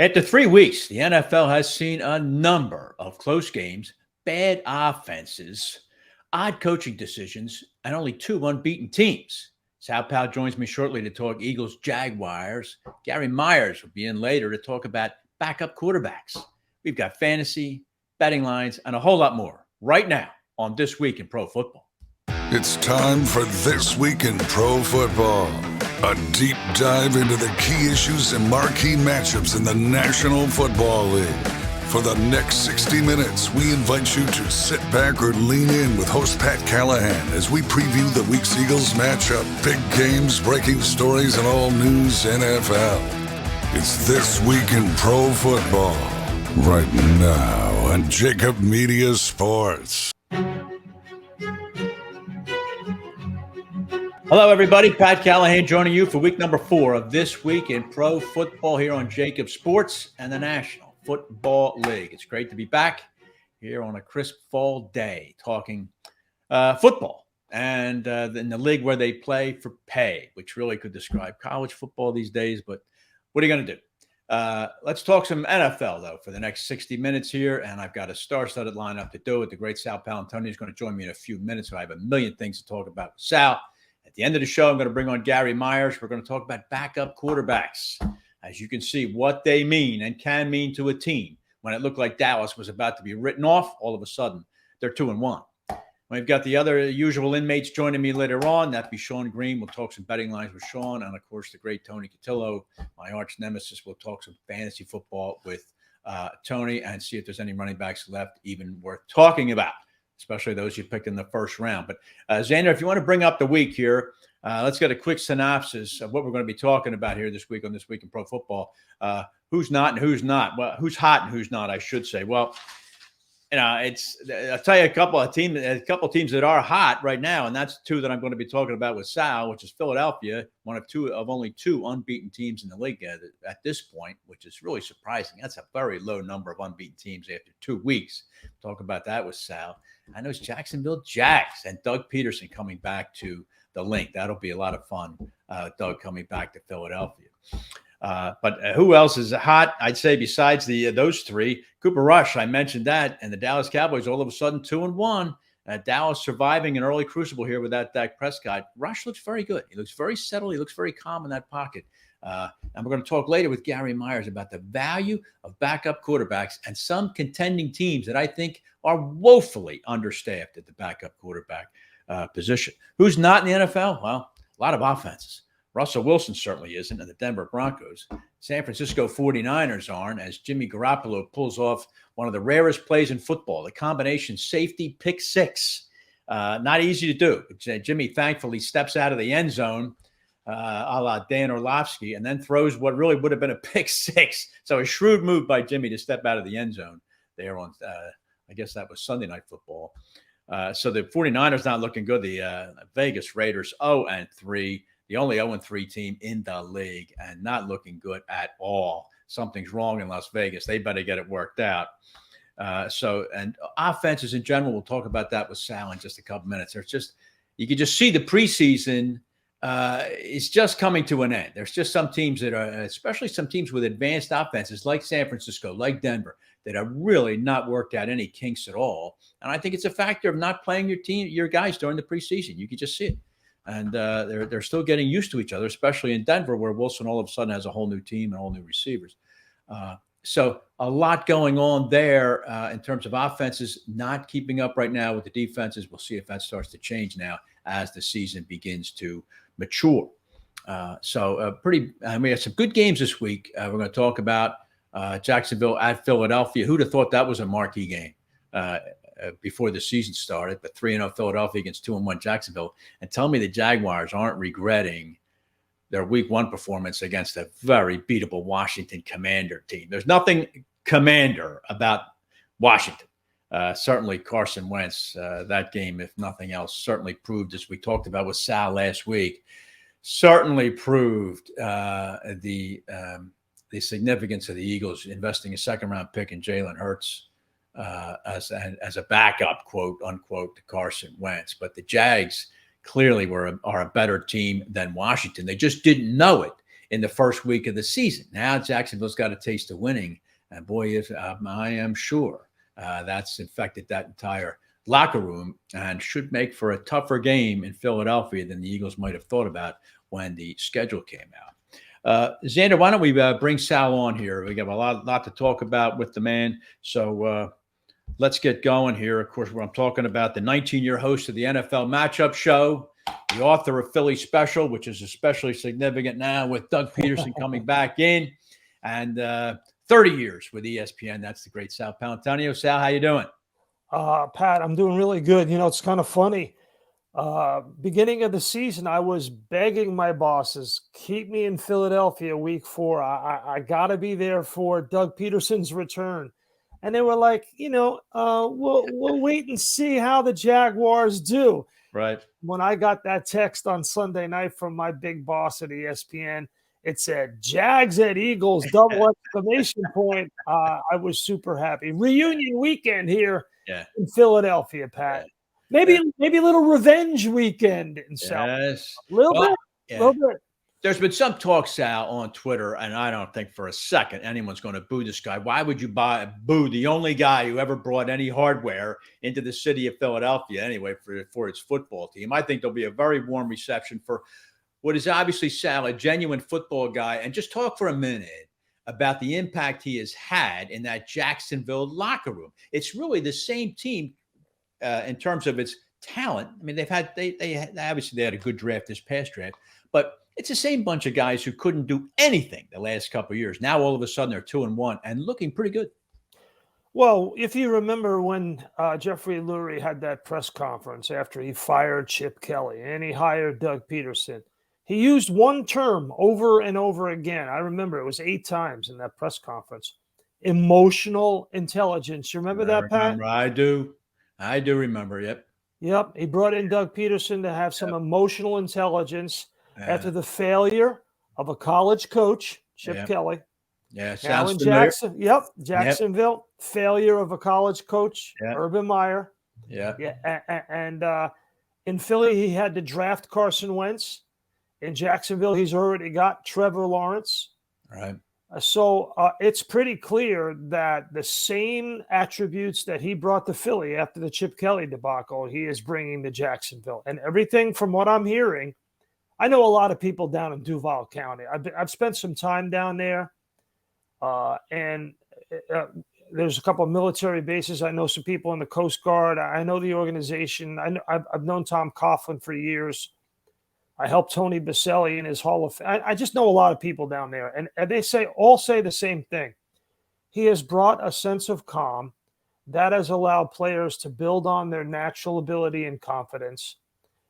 After 3 weeks, the NFL has seen a number of close games, bad offenses, odd coaching decisions, and only 2 unbeaten teams. Sal Pal joins me shortly to talk Eagles Jaguars. Gary Myers will be in later to talk about backup quarterbacks. We've got fantasy, betting lines, and a whole lot more right now on This Week in Pro Football. It's time for This Week in Pro Football. A deep dive into the key issues and marquee matchups in the National Football League. For the next 60 minutes, we invite you to sit back or lean in with host Pat Callahan as we preview the week's Eagles matchup, big games, breaking stories, and all news NFL. It's This Week in Pro Football, right now on JAKIB Media Sports. Hello, everybody. Pat Callahan joining you for week number 4 of This Week in Pro Football here on JAKIB Sports and the National Football League. It's great to be back here on a crisp fall day talking football and in the league where they play for pay, which really could describe college football these days. But what are you going to do? Let's talk some NFL, though, for the next 60 minutes here. And I've got a star-studded lineup to do it. The great Sal Paolantonio is going to join me in a few minutes. So I have a million things to talk about with Sal. At the end of the show, I'm going to bring on Gary Myers. We're going to talk about backup quarterbacks. As you can see, what they mean and can mean to a team. When it looked like Dallas was about to be written off, all of a sudden, they're 2-1. We've got the other usual inmates joining me later on. That'd be Sean Green. We'll talk some betting lines with Sean. And, of course, the great Tony Cutillo, my arch nemesis. We'll talk some fantasy football with Tony and see if there's any running backs left even worth talking about, especially those you picked in the first round. But, Xander, if you want to bring up the week here, let's get a quick synopsis of what we're going to be talking about here this week on This Week in Pro Football. Who's not and who's not? Well, who's hot and who's not, I should say. Well, I'll tell you a couple of teams that are hot right now, and that's 2 that I'm going to be talking about with Sal, which is Philadelphia, one of only 2 unbeaten teams in the league at this point, which is really surprising. That's a very low number of unbeaten teams after 2 weeks. Talk about that with Sal. I know it's Jacksonville Jags and Doug Peterson coming back to the link. That'll be a lot of fun. Doug coming back to Philadelphia. But who else is hot? I'd say besides those 3, Cooper Rush, I mentioned that, and the Dallas Cowboys all of a sudden 2-1. Dallas surviving an early crucible here with that Dak Prescott. Rush looks very good. He looks very settled. He looks very calm in that pocket. And we're going to talk later with Gary Myers about the value of backup quarterbacks and some contending teams that I think are woefully understaffed at the backup quarterback position. Who's not in the NFL? Well, a lot of offenses. Russell Wilson certainly isn't, and the Denver Broncos. San Francisco 49ers aren't, as Jimmy Garoppolo pulls off one of the rarest plays in football, the combination safety pick 6. Not easy to do. Jimmy thankfully steps out of the end zone, a la Dan Orlovsky, and then throws what really would have been a pick 6. So a shrewd move by Jimmy to step out of the end zone there on, I guess that was Sunday Night Football. So the 49ers not looking good. The Vegas Raiders 0-3. The only 0-3 team in the league and not looking good at all. Something's wrong in Las Vegas. They better get it worked out. And offenses in general, we'll talk about that with Sal in just a couple minutes. You can just see the preseason is just coming to an end. There's just some teams that are, especially some teams with advanced offenses like San Francisco, like Denver, that have really not worked out any kinks at all. And I think it's a factor of not playing your guys during the preseason. You can just see it. And they're still getting used to each other, especially in Denver, where Wilson all of a sudden has a whole new team and all new receivers. So a lot going on there in terms of offenses not keeping up right now with the defenses. We'll see if that starts to change now as the season begins to mature. We have some good games this week. We're going to talk about Jacksonville at Philadelphia. Who'd have thought that was a marquee game? Before the season started, but 3-0 Philadelphia against 2-1 Jacksonville. And tell me the Jaguars aren't regretting their week 1 performance against a very beatable Washington Commander team. There's nothing commander about Washington. Certainly Carson Wentz, that game, if nothing else, certainly proved, as we talked about with Sal last week, certainly proved the significance of the Eagles investing a second-round pick in Jalen Hurts as a backup, quote unquote, to Carson Wentz. But the Jags clearly are a better team than Washington. They just didn't know it in the first week of the season. Now Jacksonville's got a taste of winning, and boy, I am sure that's infected that entire locker room and should make for a tougher game in Philadelphia than the Eagles might have thought about when the schedule came out. Xander, why don't we bring Sal on here? We got a lot to talk about with the man. So let's get going here. Of course, I'm talking about the 19-year host of the NFL Matchup Show, the author of Philly Special, which is especially significant now with Doug Peterson coming back in, and 30 years with ESPN. That's the great Sal Paolantonio. Sal, how you doing? Pat, I'm doing really good. You know, it's kind of funny. Beginning of the season, I was begging my bosses, keep me in Philadelphia week 4. I got to be there for Doug Peterson's return. And they were like, we'll wait and see how the Jaguars do. Right. When I got that text on Sunday night from my big boss at ESPN, it said Jags at Eagles, double exclamation point. I was super happy. Reunion weekend here in Philadelphia, Pat. Maybe a little revenge weekend in South. Yes. A little bit. There's been some talk, Sal, on Twitter, and I don't think for a second anyone's going to boo this guy. Why would you boo the only guy who ever brought any hardware into the city of Philadelphia anyway for its football team? I think there'll be a very warm reception for what is obviously, Sal, a genuine football guy. And just talk for a minute about the impact he has had in that Jacksonville locker room. It's really the same team in terms of its talent. I mean, they obviously had a good draft this past draft, but it's the same bunch of guys who couldn't do anything the last couple of years. Now, all of a sudden, they're 2-1 and looking pretty good. Well, if you remember when Jeffrey Lurie had that press conference after he fired Chip Kelly and he hired Doug Peterson, he used one term over and over again. I remember it was 8 times in that press conference. Emotional intelligence. You remember that, Pat? I do remember. Yep. He brought in Doug Peterson to have some emotional intelligence after the failure of a college coach, Chip Kelly. Yeah, now sounds in familiar. Jacksonville, failure of a college coach, Urban Meyer. And in Philly, he had to draft Carson Wentz. In Jacksonville, he's already got Trevor Lawrence. Right. So it's pretty clear that the same attributes that he brought to Philly after the Chip Kelly debacle, he is bringing to Jacksonville. And everything from what I'm hearing, I know a lot of people down in Duval County. I've spent some time down there, and there's a couple of military bases. I know some people in the Coast Guard. I know the organization. I've known Tom Coughlin for years. I helped Tony Baselli in his Hall of Fame. I just know a lot of people down there, and they all say the same thing. He has brought a sense of calm that has allowed players to build on their natural ability and confidence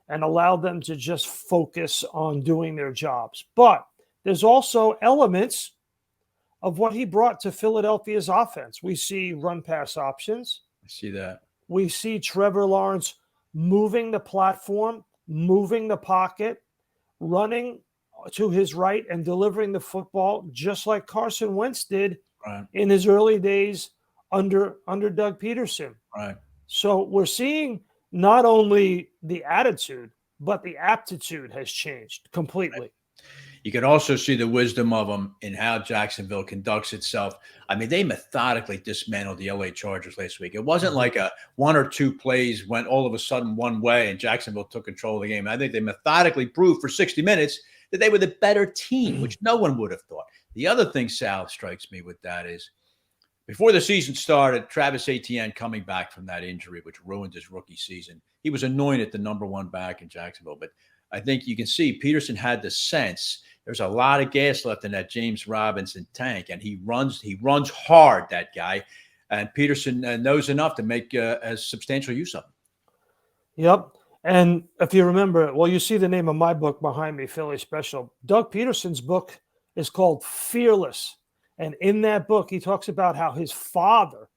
and allow them to just focus on doing their jobs. But there's also elements of what he brought to Philadelphia's offense. We see run-pass options. I see that. We see Trevor Lawrence moving the platform, moving the pocket, running to his right and delivering the football just like Carson Wentz did in his early days under Doug Peterson. Right. So we're seeing not only the attitude, but the aptitude has changed completely. Right. You can also see the wisdom of them in how Jacksonville conducts itself. I mean, they methodically dismantled the LA Chargers last week. It wasn't like a 1 or 2 plays went all of a sudden one way and Jacksonville took control of the game. I think they methodically proved for 60 minutes that they were the better team, which no one would have thought. The other thing, Sal, strikes me with that is before the season started, Travis Etienne coming back from that injury, which ruined his rookie season. He was anointed the number 1 back in Jacksonville. But I think you can see Peterson had the sense there's a lot of gas left in that James Robinson tank, and he runs hard, that guy. And Peterson knows enough to make a substantial use of him. Yep. And if you remember, well, you see the name of my book behind me, Philly Special. Doug Peterson's book is called Fearless. And in that book, he talks about how his father,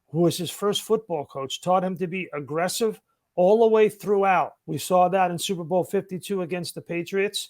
who was his first football coach, taught him to be aggressive all the way throughout. We saw that in Super Bowl 52 against the Patriots,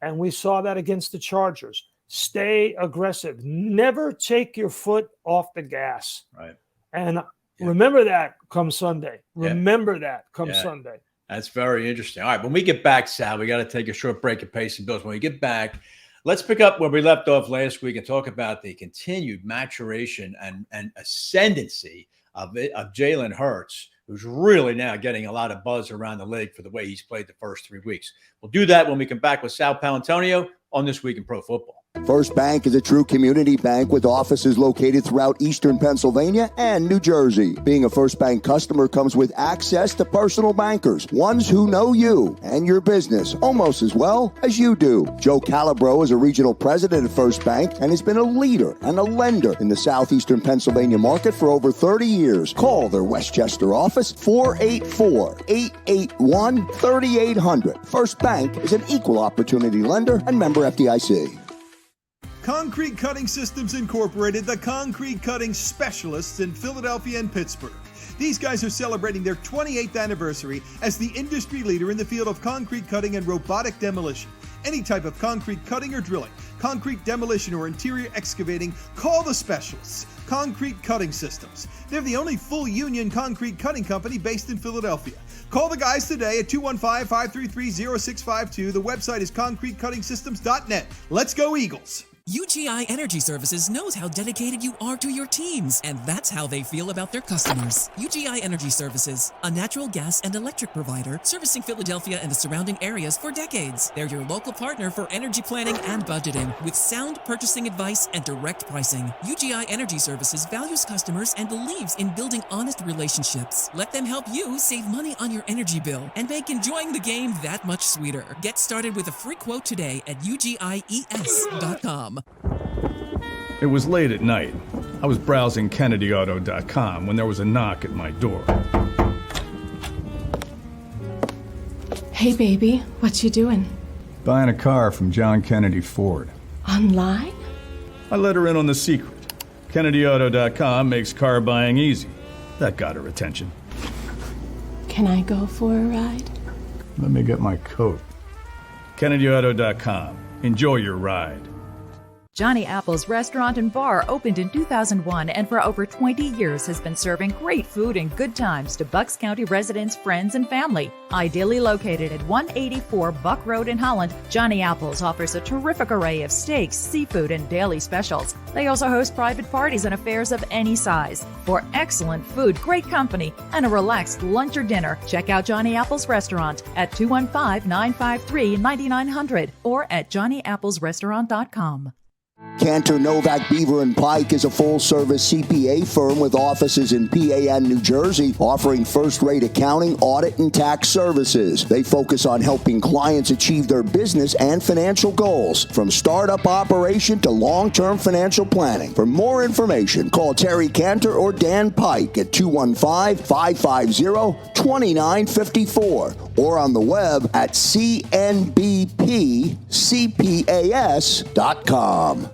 and we saw that against the Chargers. Stay aggressive. Never take your foot off the gas. Right. And remember that come Sunday. Remember that come Sunday. That's very interesting. All right, when we get back, Sal, we got to take a short break at Pace and Bills. When we get back, Let's pick up where we left off last week and talk about the continued maturation and ascendancy of Jalen Hurts, who's really now getting a lot of buzz around the league for the way he's played the first 3 weeks. We'll do that when we come back with Sal Paolantonio on This Week in Pro Football. First Bank is a true community bank with offices located throughout eastern Pennsylvania and New Jersey. Being a First Bank customer comes with access to personal bankers, ones who know you and your business almost as well as you do. Joe Calabro is a regional president at First Bank and has been a leader and a lender in the southeastern Pennsylvania market for over 30 years. Call their Westchester office, 484-881-3800. First Bank is an equal opportunity lender and member FDIC. Concrete Cutting Systems Incorporated, the concrete cutting specialists in Philadelphia and Pittsburgh. These guys are celebrating their 28th anniversary as the industry leader in the field of concrete cutting and robotic demolition. Any type of concrete cutting or drilling, concrete demolition or interior excavating, call the specialists. Concrete Cutting Systems. They're the only full union concrete cutting company based in Philadelphia. Call the guys today at 215-533-0652. The website is concretecuttingsystems.net. Let's go Eagles. UGI Energy Services knows how dedicated you are to your teams, and that's how they feel about their customers. UGI Energy Services, a natural gas and electric provider servicing Philadelphia and the surrounding areas for decades. They're your local partner for energy planning and budgeting with sound purchasing advice and direct pricing. UGI Energy Services values customers and believes in building honest relationships. Let them help you save money on your energy bill and make enjoying the game that much sweeter. Get started with a free quote today at ugies.com. It was late at night. I was browsing KennedyAuto.com when there was a knock at my door. Hey, baby, what you doing? Buying a car from John Kennedy Ford. Online? I let her in on the secret. KennedyAuto.com makes car buying easy. That got her attention. Can I go for a ride? Let me get my coat. KennedyAuto.com. Enjoy your ride. Johnny Apple's Restaurant and Bar opened in 2001 and for over 20 years has been serving great food and good times to Bucks County residents, friends, and family. Ideally located at 184 Buck Road in Holland, Johnny Apple's offers a terrific array of steaks, seafood, and daily specials. They also host private parties and affairs of any size. For excellent food, great company, and a relaxed lunch or dinner, check out Johnny Apple's Restaurant at 215-953-9900 or at johnnyapplesrestaurant.com. Cantor, Novak, Beaver & Pike is a full-service CPA firm with offices in PA and New Jersey, offering first-rate accounting, audit, and tax services. They focus on helping clients achieve their business and financial goals, from startup operation to long-term financial planning. For more information, call Terry Cantor or Dan Pike at 215-550-2954 or on the web at cnbpcpas.com.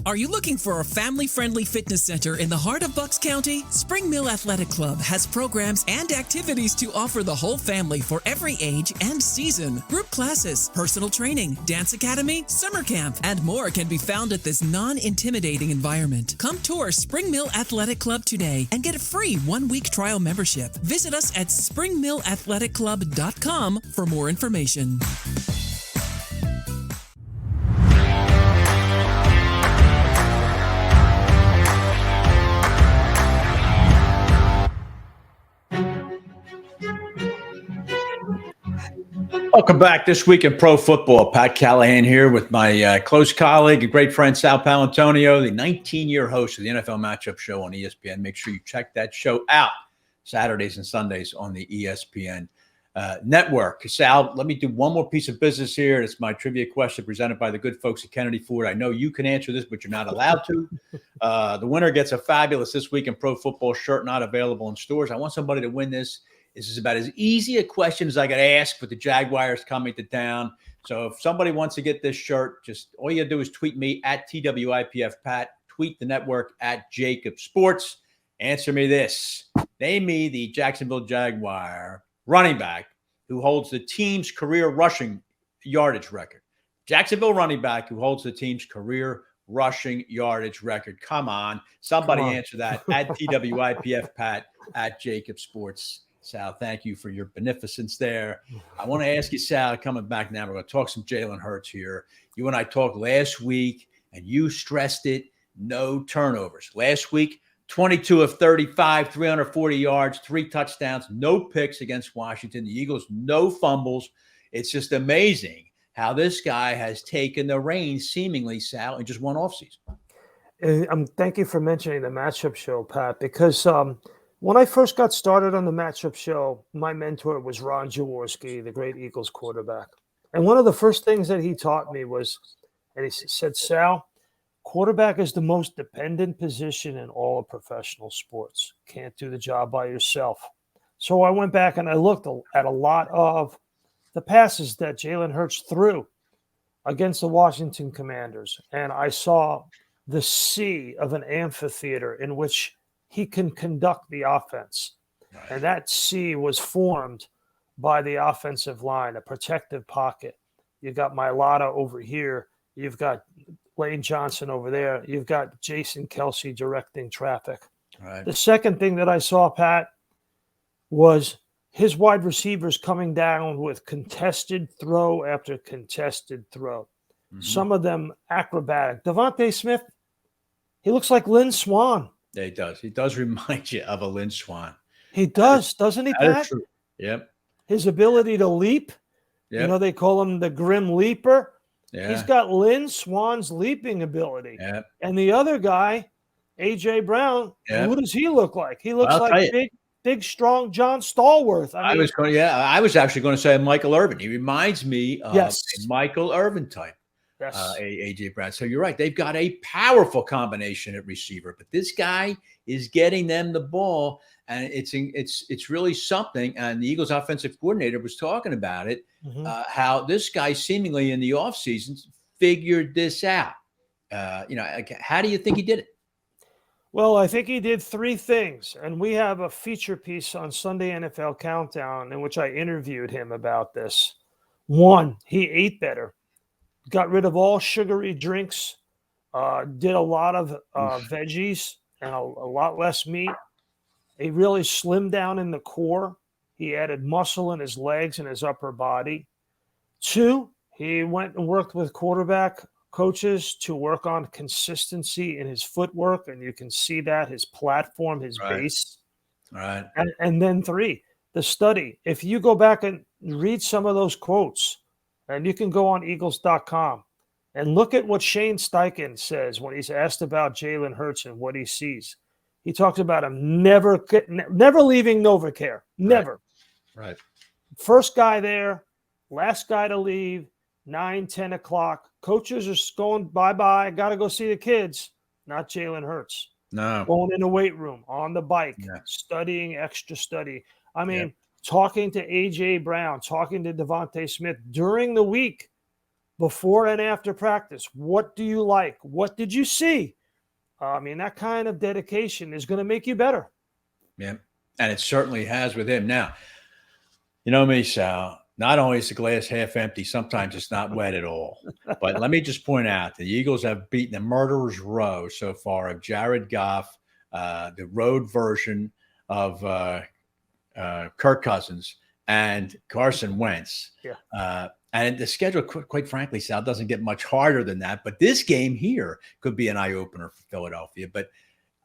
Are you looking for a family-friendly fitness center in the heart of Bucks County? Spring Mill Athletic Club has programs and activities to offer the whole family for every age and season. Group classes, personal training, dance academy, summer camp, and more can be found at this non-intimidating environment. Come tour Spring Mill Athletic Club today and get a free 1-week trial membership. Visit us at springmillathletic.com for more information. Welcome back This Week in Pro Football. Pat Callahan here with my close colleague and great friend Sal Paolantonio, the 19-year host of the NFL Matchup Show on ESPN. Make sure you check that show out Saturdays and Sundays on the ESPN network. Sal, let me do one more piece of business here. It's my trivia question presented by the good folks at Kennedy Ford. I know you can answer this, but you're not allowed to. The winner gets a fabulous This Week in Pro Football shirt, not available in stores. I want somebody to win this. This is about as easy a question as I could ask with the Jaguars coming to town. So if somebody wants to get this shirt, just all you got to do is tweet me at TWIPF Pat, tweet the network at JAKIB Sports. Answer me this. Name me the Jacksonville Jaguar running back who holds the team's career rushing yardage record. Jacksonville running back who holds the team's career rushing yardage record. Come on. Somebody answer that at TWIPF Pat at JAKIB Sports. Sal, thank you for your beneficence there. I want to ask you, Sal, coming back now, we're going to talk some Jalen Hurts here. You and I talked last week, and you stressed it, no turnovers. Last week, 22 of 35, 340 yards, 3 touchdowns, no picks against Washington. The Eagles, no fumbles. It's just amazing how this guy has taken the reins, seemingly, Sal, in just one offseason. Thank you for mentioning the matchup show, Pat, because when I first got started on the matchup show, my mentor was Ron Jaworski, the great Eagles quarterback. And one of the first things that he taught me was, and he said, Sal, quarterback is the most dependent position in all of professional sports. Can't do the job by yourself. So I went back and I looked at a lot of the passes that Jalen Hurts threw against the Washington Commanders. And I saw the sea of an amphitheater in which he can conduct the offense. Right. And that sea was formed by the offensive line, a protective pocket. You've got Mailata over here. You've got Lane Johnson over there. You've got Jason Kelsey directing traffic. Right. The second thing that I saw, Pat, was his wide receivers coming down with contested throw after contested throw. Mm-hmm. Some of them acrobatic. Devontae Smith, he looks like Lynn Swann. Yeah, he does. He does remind you of a Lynn Swann. He does, doesn't he, Pat? True. Yep. His ability to leap. Yep. You know, they call him the Grim Leaper. Yeah. He's got Lynn Swann's leaping ability. Yep. And the other guy, A.J. Brown, yep. What does he look like? He looks like big, strong John Stallworth. I was actually going to say Michael Irvin. He reminds me of a Michael Irvin type. Yes. A.J. Brown. So you're right. They've got a powerful combination at receiver, but this guy is getting them the ball, and it's really something. And the Eagles offensive coordinator was talking about it, how this guy seemingly in the offseason figured this out. How do you think he did it? Well, I think he did 3 things, and we have a feature piece on Sunday NFL Countdown in which I interviewed him about this. 1, he ate better. Got rid of all sugary drinks, did a lot of veggies and a lot less meat. He really slimmed down in the core. He added muscle in his legs and his upper body. 2, he went and worked with quarterback coaches to work on consistency in his footwork, and you can see that, his platform, his base. Right. And then 3, the study. If you go back and read some of those quotes, and you can go on Eagles.com and look at what Shane Steichen says when he's asked about Jalen Hurts and what he sees. He talks about him never leaving NovaCare. Never. Right. First guy there, last guy to leave, 9, 10 o'clock. Coaches are going bye-bye. Got to go see the kids. Not Jalen Hurts. No. Going in the weight room, on the bike, studying, extra study. I mean, talking to A.J. Brown, talking to Devontae Smith during the week, before and after practice. What do you like? What did you see? I mean, that kind of dedication is going to make you better. Yeah, and it certainly has with him. Now, you know me, Sal, not only is the glass half empty, sometimes it's not wet at all. But let me just point out, the Eagles have beaten a murderer's row so far of Jared Goff, the road version of Kirk Cousins, and Carson Wentz. Yeah. And the schedule, quite frankly, Sal, doesn't get much harder than that. But this game here could be an eye-opener for Philadelphia. But,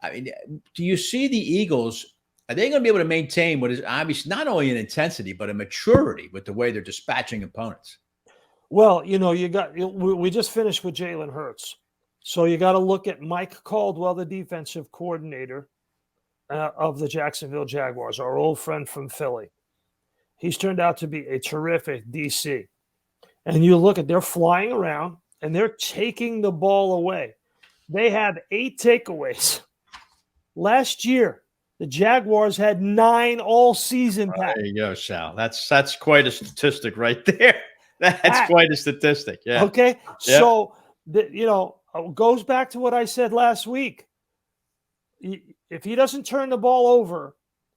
I mean, do you see the Eagles, are they going to be able to maintain what is obviously not only an intensity, but a maturity with the way they're dispatching opponents? Well, we just finished with Jalen Hurts. So you got to look at Mike Caldwell, the defensive coordinator of the Jacksonville Jaguars, our old friend from Philly. He's turned out to be a terrific DC. And you look at, they're flying around and they're taking the ball away. They have 8 takeaways. Last year, the Jaguars had 9 all season. There you go, Sal. That's quite a statistic right there. That's quite a statistic. Yeah. Okay. Yep. So, it goes back to what I said last week. If he doesn't turn the ball over,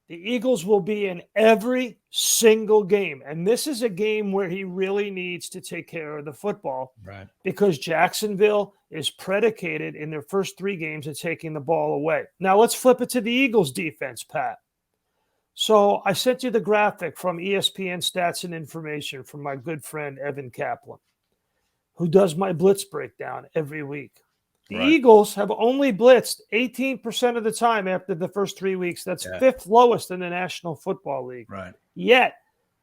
the Eagles will be in every single game. And this is a game where he really needs to take care of the football. Right. Because Jacksonville is predicated in their first 3 games of taking the ball away. Now let's flip it to the Eagles defense, Pat. So I sent you the graphic from ESPN Stats and Information from my good friend Evan Kaplan, who does my blitz breakdown every week. The Eagles have only blitzed 18% of the time after the first 3 weeks. That's fifth lowest in the National Football League. Right. Yet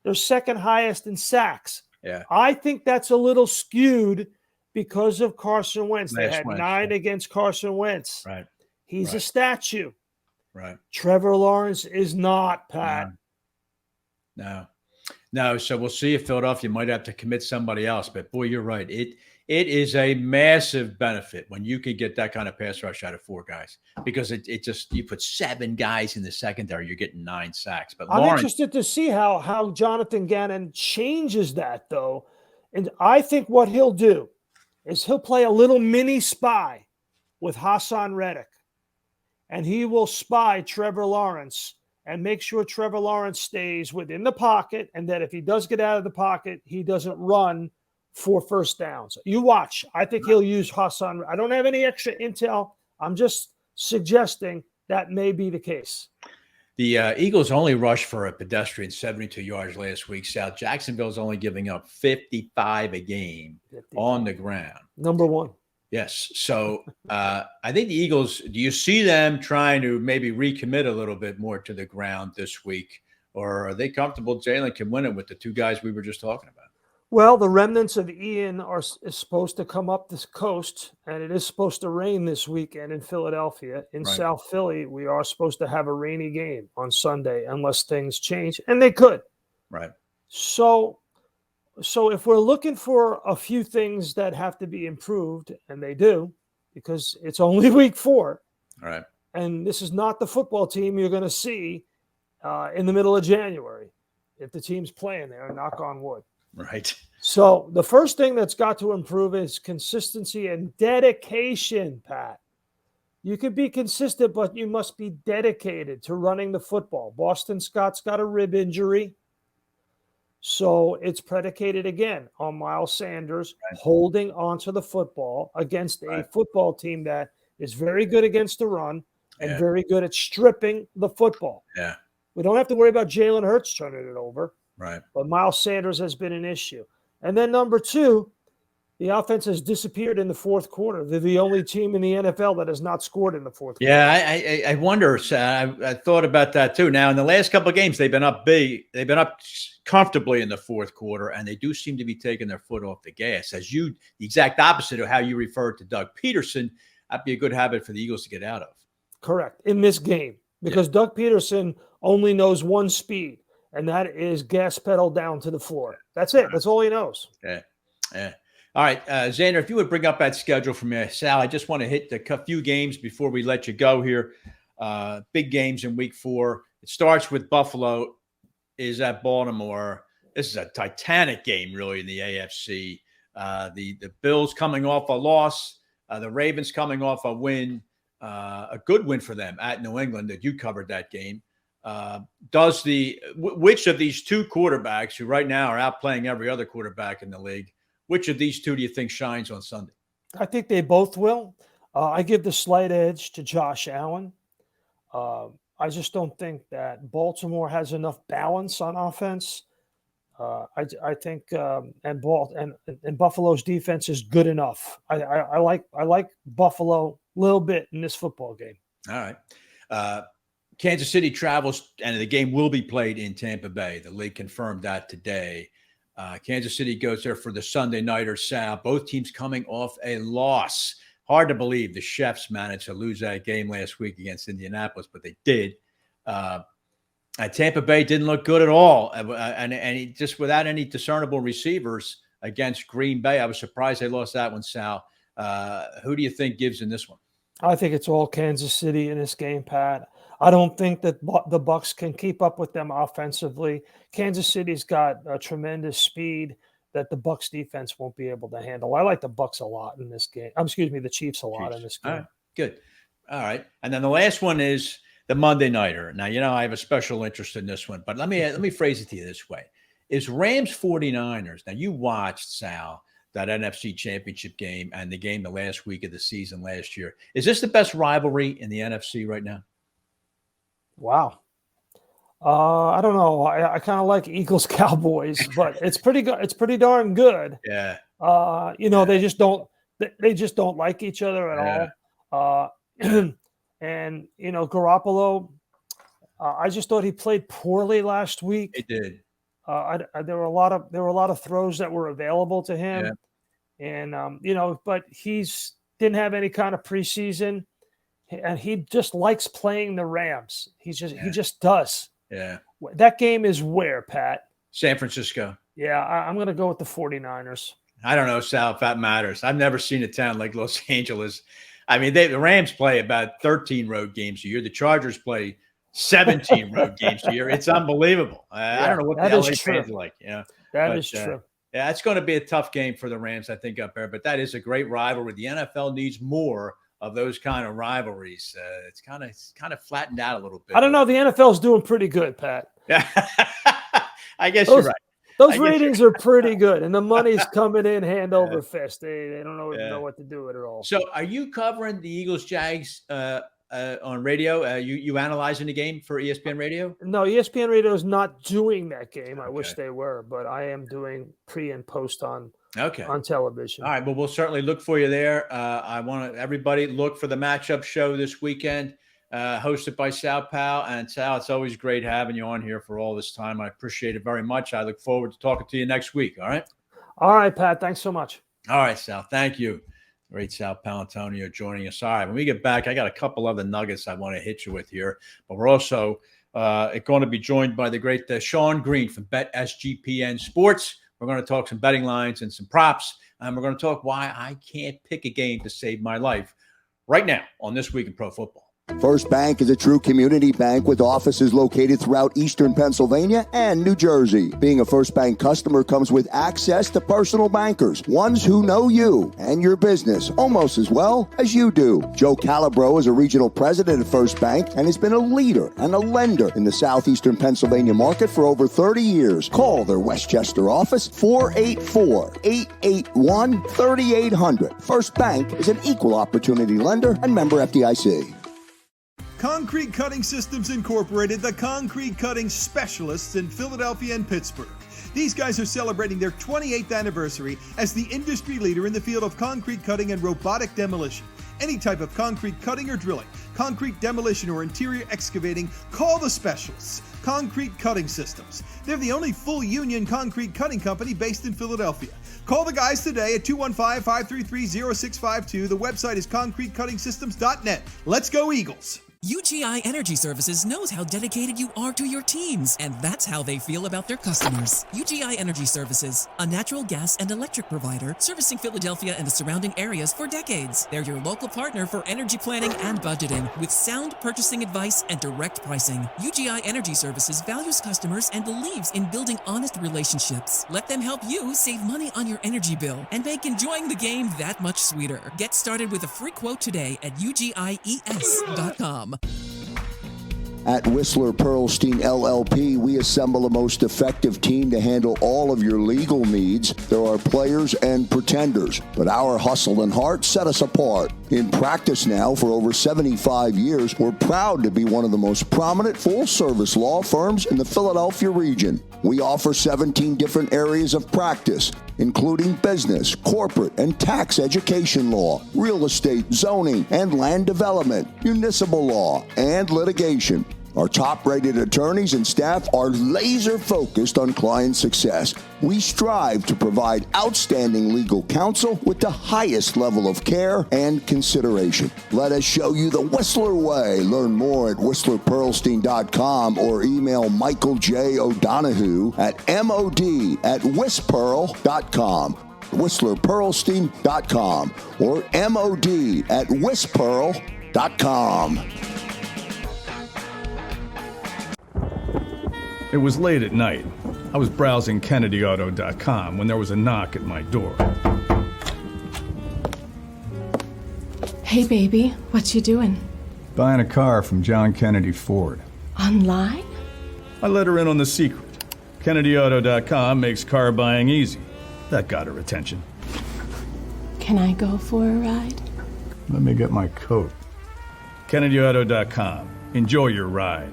they're second highest in sacks. Yeah. I think that's a little skewed because of Carson Wentz. They had Wentz, 9 against Carson Wentz. Right. He's a statue. Right. Trevor Lawrence is not, Pat. No. So we'll see if Philadelphia might have to commit somebody else. But boy, you're right. It is a massive benefit when you can get that kind of pass rush out of 4 guys, because it just, you put 7 guys in the secondary, you're getting 9 sacks. But I'm interested to see how Jonathan Gannon changes that, though. And I think what he'll do is he'll play a little mini spy with Hassan Reddick, and he will spy Trevor Lawrence and make sure Trevor Lawrence stays within the pocket, and that if he does get out of the pocket, he doesn't run for first downs. You watch. I think he'll use Hassan. I don't have any extra intel. I'm just suggesting that may be the case. The Eagles only rushed for a pedestrian 72 yards last week. South Jacksonville's only giving up 55 a game on the ground. Number 1. Yes. So I think the Eagles, do you see them trying to maybe recommit a little bit more to the ground this week? Or are they comfortable Jalen can win it with the 2 guys we were just talking about? Well, the remnants of Ian is supposed to come up this coast, and it is supposed to rain this weekend in Philadelphia. In South Philly, we are supposed to have a rainy game on Sunday unless things change, and they could. Right. So if we're looking for a few things that have to be improved, and they do, because it's only week 4. All right. And this is not the football team you're going to see in the middle of January if the team's playing there, knock on wood. Right. So the first thing that's got to improve is consistency and dedication, Pat. You can be consistent, but you must be dedicated to running the football. Boston Scott's got a rib injury. So it's predicated again on Miles Sanders holding onto the football against a football team that is very good against the run and very good at stripping the football. Yeah. We don't have to worry about Jalen Hurts turning it over. Right. But Miles Sanders has been an issue. And then number 2, the offense has disappeared in the fourth quarter. They're the only team in the NFL that has not scored in the fourth quarter. Yeah, I wonder. I thought about that too. Now, in the last couple of games, they've been up big. They've been up comfortably in the fourth quarter, and they do seem to be taking their foot off the gas. The exact opposite of how you referred to Doug Peterson, that'd be a good habit for the Eagles to get out of. Correct. In this game, because Doug Peterson only knows one speed, and that is gas pedal down to the floor. That's it. That's all he knows. Yeah. All right, Xander, if you would bring up that schedule for me. Sal, I just want to hit a few games before we let you go here. Big games in week 4. It starts with Buffalo is at Baltimore. This is a titanic game, really, in the AFC. The Bills coming off a loss. The Ravens coming off a win, a good win for them at New England. That you covered that game. Which of these 2 quarterbacks who right now are outplaying every other quarterback in the league, which of these 2 do you think shines on Sunday? I think they both will. I give the slight edge to Josh Allen. I just don't think that Baltimore has enough balance on offense. I think and Buffalo's defense is good enough. I like Buffalo a little bit in this football game. All right. Kansas City travels, and the game will be played in Tampa Bay. The league confirmed that today. Kansas City goes there for the Sunday nighter, Sal. Both teams coming off a loss. Hard to believe the Chefs managed to lose that game last week against Indianapolis, but they did. Tampa Bay didn't look good at all, and just without any discernible receivers against Green Bay. I was surprised they lost that one, Sal. Who do you think gives in this one? I think it's all Kansas City in this game, Pat. I don't think that the Bucs can keep up with them offensively. Kansas City's got a tremendous speed that the Bucs defense won't be able to handle. I like the Bucs a lot in this game. The Chiefs a lot in this game. All right, good. All right. And then the last one is the Monday nighter. Now, I have a special interest in this one, but let me phrase it to you this way. Is Rams 49ers. Now, you watched, Sal, that NFC championship game and the game the last week of the season last year. Is this the best rivalry in the NFC right now? Wow. I don't know. I kind of like Eagles Cowboys, but it's pretty good. It's pretty darn good. Yeah. They just don't like each other at all. And Garoppolo, I just thought he played poorly last week. He did. There were a lot of throws that were available to him, and but he's didn't have any kind of preseason, and he just likes playing the Rams. He just does. Yeah. That game is where, Pat? San Francisco. Yeah, I'm going to go with the 49ers. I don't know, Sal, if that matters. I've never seen a town like Los Angeles. I mean, the Rams play about 13 road games a year. The Chargers play 17 road games a year. It's unbelievable. I don't know what the LA fans are like. That is true. Yeah, it's going to be a tough game for the Rams, I think, up there. But that is a great rivalry. The NFL needs more of those kind of rivalries. It's kind of flattened out a little bit. I don't know. The NFL's doing pretty good, Pat. Yeah, I guess you're right. Those ratings are pretty good, and the money's coming in hand over fist. They don't know what to do with it all. So, are you covering the Eagles Jags on radio? You analyzing the game for ESPN Radio? No, ESPN Radio is not doing that game. I wish they were, but I am doing pre and post on television. All right, well, we'll certainly look for you there. I want everybody look for the matchup show this weekend, hosted by Sal Pao. And Sal, it's always great having you on here for all this time. I appreciate it very much. I look forward to talking to you next week. All right. All right, Pat. Thanks so much. All right, Sal. Thank you. Great Sal Paolantonio joining us. All right, when we get back, I got a couple other nuggets I want to hit you with here, but we're also going to be joined by the great Sean Green from SGPN Sports. We're going to talk some betting lines and some props, and we're going to talk why I can't pick a game to save my life right now on This Week in Pro Football. First Bank is a true community bank with offices located throughout eastern Pennsylvania and New Jersey. Being a First Bank customer comes with access to personal bankers, ones who know you and your business almost as well as you do. Joe Calabro is a regional president at First Bank and has been a leader and a lender in the southeastern Pennsylvania market for over 30 years. Call their Westchester office, 484-881-3800. First Bank is an equal opportunity lender and member FDIC. Concrete Cutting Systems Incorporated, the concrete cutting specialists in Philadelphia and Pittsburgh. These guys are celebrating their 28th anniversary as the industry leader in the field of concrete cutting and robotic demolition. Any type of concrete cutting or drilling, concrete demolition or interior excavating, call the specialists. Concrete Cutting Systems. They're the only full union concrete cutting company based in Philadelphia. Call the guys today at 215-533-0652. The website is concretecuttingsystems.net. Let's go Eagles! UGI Energy Services knows how dedicated you are to your teams, and that's how they feel about their customers. UGI Energy Services, a natural gas and electric provider servicing Philadelphia and the surrounding areas for decades. They're your local partner for energy planning and budgeting with sound purchasing advice and direct pricing. UGI Energy Services values customers and believes in building honest relationships. Let them help you save money on your energy bill and make enjoying the game that much sweeter. Get started with a free quote today at ugies.com. At Whistler Pearlstein LLP, we assemble the most effective team to handle all of your legal needs. There are players and pretenders, but our hustle and heart set us apart. In practice now for over 75 years, we're proud to be one of the most prominent full-service law firms in the Philadelphia region. We offer 17 different areas of practice, including business, corporate, and tax education law, real estate, zoning, and land development, municipal law, and litigation. Our top-rated attorneys and staff are laser-focused on client success. We strive to provide outstanding legal counsel with the highest level of care and consideration. Let us show you the Whistler way. Learn more at whistlerpearlstein.com or email Michael J. O'Donohue at mod@whistpearl.com. whistlerpearlstein.com or mod@whistpearl.com. It was late at night. I was browsing kennedyauto.com when there was a knock at my door. Hey, baby, what you doing? Buying a car from John Kennedy Ford. Online? I let her in on the secret. kennedyauto.com makes car buying easy. That got her attention. Can I go for a ride? Let me get my coat. kennedyauto.com. Enjoy your ride.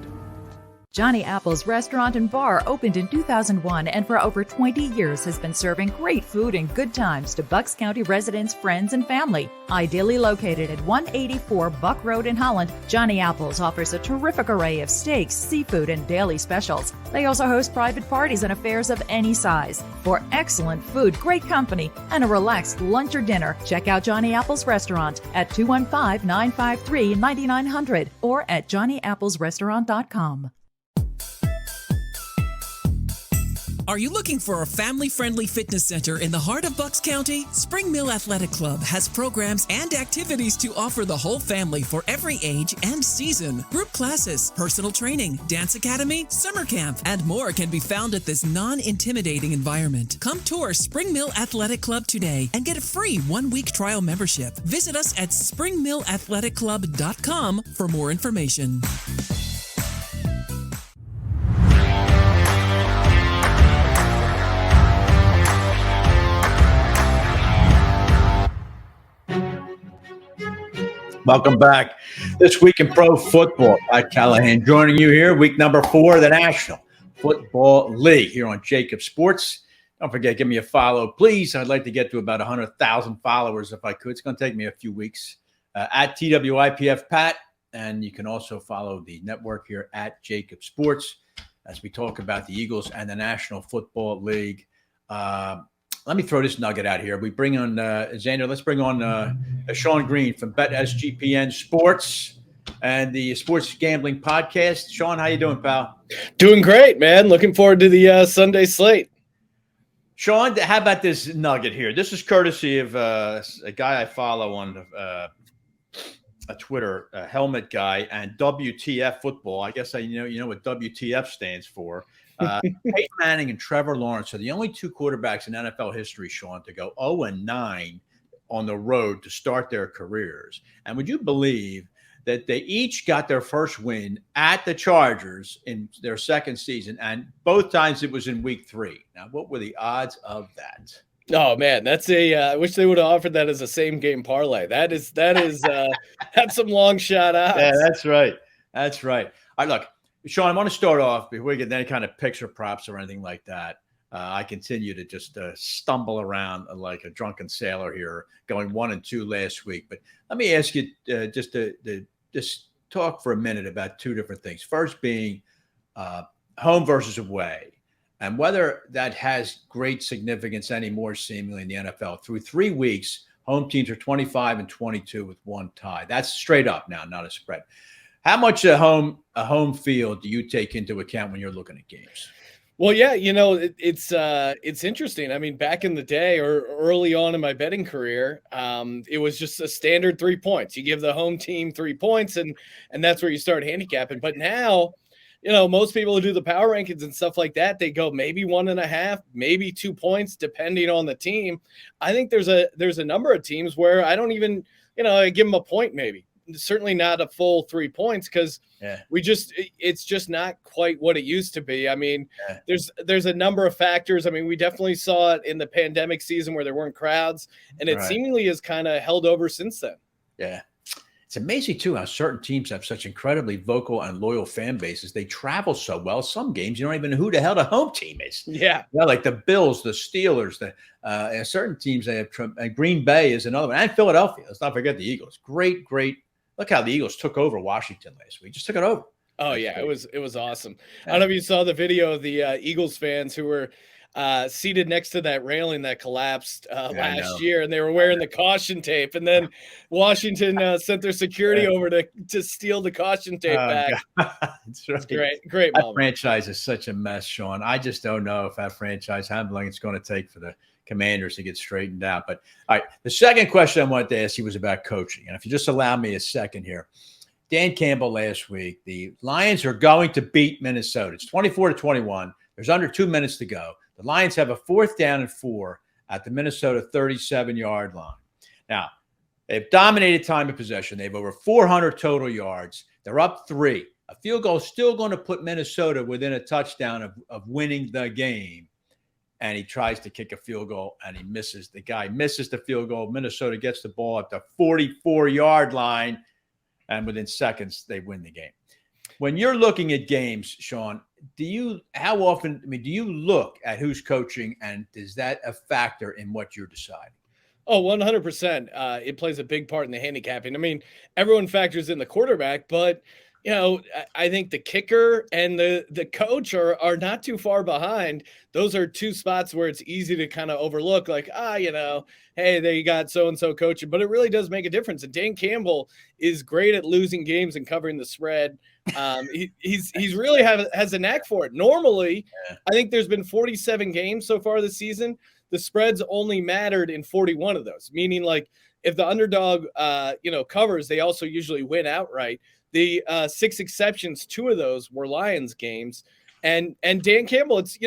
Johnny Apple's restaurant and bar opened in 2001 and for over 20 years has been serving great food and good times to Bucks County residents, friends, and family. Ideally located at 184 Buck Road in Holland, Johnny Apple's offers a terrific array of steaks, seafood, and daily specials. They also host private parties and affairs of any size. For excellent food, great company, and a relaxed lunch or dinner, check out Johnny Apple's restaurant at 215-953-9900 or at johnnyapplesrestaurant.com. Are you looking for a family-friendly fitness center in the heart of Bucks County? Spring Mill Athletic Club has programs and activities to offer the whole family for every age and season. Group classes, personal training, dance academy, summer camp, and more can be found at this non-intimidating environment. Come tour Spring Mill Athletic Club today and get a free 1-week trial membership. Visit us at springmillathletic.com for more information. Welcome back. This week in pro football, Pat Callahan joining you here, week number 4 of the National Football League here on JAKIB Sports. Don't forget, give me a follow, please. I'd like to get to about 100,000 followers if I could. It's going to take me a few weeks. At TWIPF Pat, and you can also follow the network here at JAKIB Sports as we talk about the Eagles and the National Football League. Let me throw this nugget out here. We bring on Xander. Let's bring on Sean Green from SGPN Sports and the Sports Gambling Podcast. Sean, how you doing, pal? Doing great, man. Looking forward to the Sunday slate. Sean, how about this nugget here? This is courtesy of a guy I follow on a Twitter, Helmet Guy, and WTF Football. I guess you know what WTF stands for. Peyton Manning and Trevor Lawrence are the only 2 quarterbacks in NFL history, Sean, to go 0-9 on the road to start their careers. And would you believe that they each got their first win at the Chargers in their second season, and both times it was in week 3? Now, what were the odds of that? Oh man, that's I wish they would have offered that as a same game parlay. That is that's some long shot odds. Yeah, that's right. That's right. All right, look. Sean, I want to start off before we get any kind of picks or props or anything like that. I continue to just stumble around like a drunken sailor here, going 1-2 last week. But let me ask you just to talk for a minute about 2 different things. First being home versus away, and whether that has great significance anymore, seemingly in the NFL. Through 3 weeks, home teams are 25-22 with 1 tie. That's straight up now, not a spread. How much a home field do you take into account when you're looking at games? Well, yeah, it's interesting. I mean, back in the day or early on in my betting career, it was just a standard 3 points. You give the home team 3 points, and that's where you start handicapping. But now, most people who do the power rankings and stuff like that, they go maybe 1.5, maybe 2 points, depending on the team. I think there's a number of teams where I don't even, I give them a point maybe. Certainly not a full 3 points because it's just not quite what it used to be. I mean, there's a number of factors. I mean, we definitely saw it in the pandemic season where there weren't crowds, and it seemingly has kind of held over since then. Yeah. It's amazing, too, how certain teams have such incredibly vocal and loyal fan bases. They travel so well. Some games, you don't even know who the hell the home team is. Yeah. Like the Bills, the Steelers, and certain teams, they have and Green Bay is another one, and Philadelphia. Let's not forget the Eagles. Great. Look how the Eagles took over Washington last week. Just took it over. Oh, yeah. It was awesome. I don't know if you saw the video of the Eagles fans who were seated next to that railing that collapsed last year, and they were wearing the caution tape. And then Washington sent their security over to steal the caution tape back. That's right. It's great That moment. franchise is such a mess, Sean. I just don't know if that franchise, how long it's going to take for the Commanders to get straightened out. But all right, the second question I wanted to ask you was about coaching. And if you just allow me a second here, Dan Campbell last week, the Lions are going to beat Minnesota. It's 24-21. There's under 2 minutes to go. The Lions have a 4th down and 4 at the Minnesota 37-yard line. Now, they've dominated time of possession. They have over 400 total yards. They're up 3. A field goal is still going to put Minnesota within a touchdown of winning the game. And he tries to kick a field goal, and he misses. The guy misses the field goal. Minnesota gets the ball at the 44-yard line, and within seconds, they win the game. When you're looking at games, Sean, how often, do you look at who's coaching, and is that a factor in what you're deciding? Oh, 100%. It plays a big part in the handicapping. I mean, everyone factors in the quarterback, but I think the kicker and the coach are not too far behind. Those are two spots where it's easy to kind of overlook, like, hey, they got so-and-so coaching, but it really does make a difference. And Dan Campbell is great at losing games and covering the spread. He's really has a knack for it. Normally, I think there's been 47 games so far this season. The spreads only mattered in 41 of those, meaning like if the underdog, covers, they also usually win outright. The 6 exceptions, 2 of those were Lions games. And Dan Campbell, it's,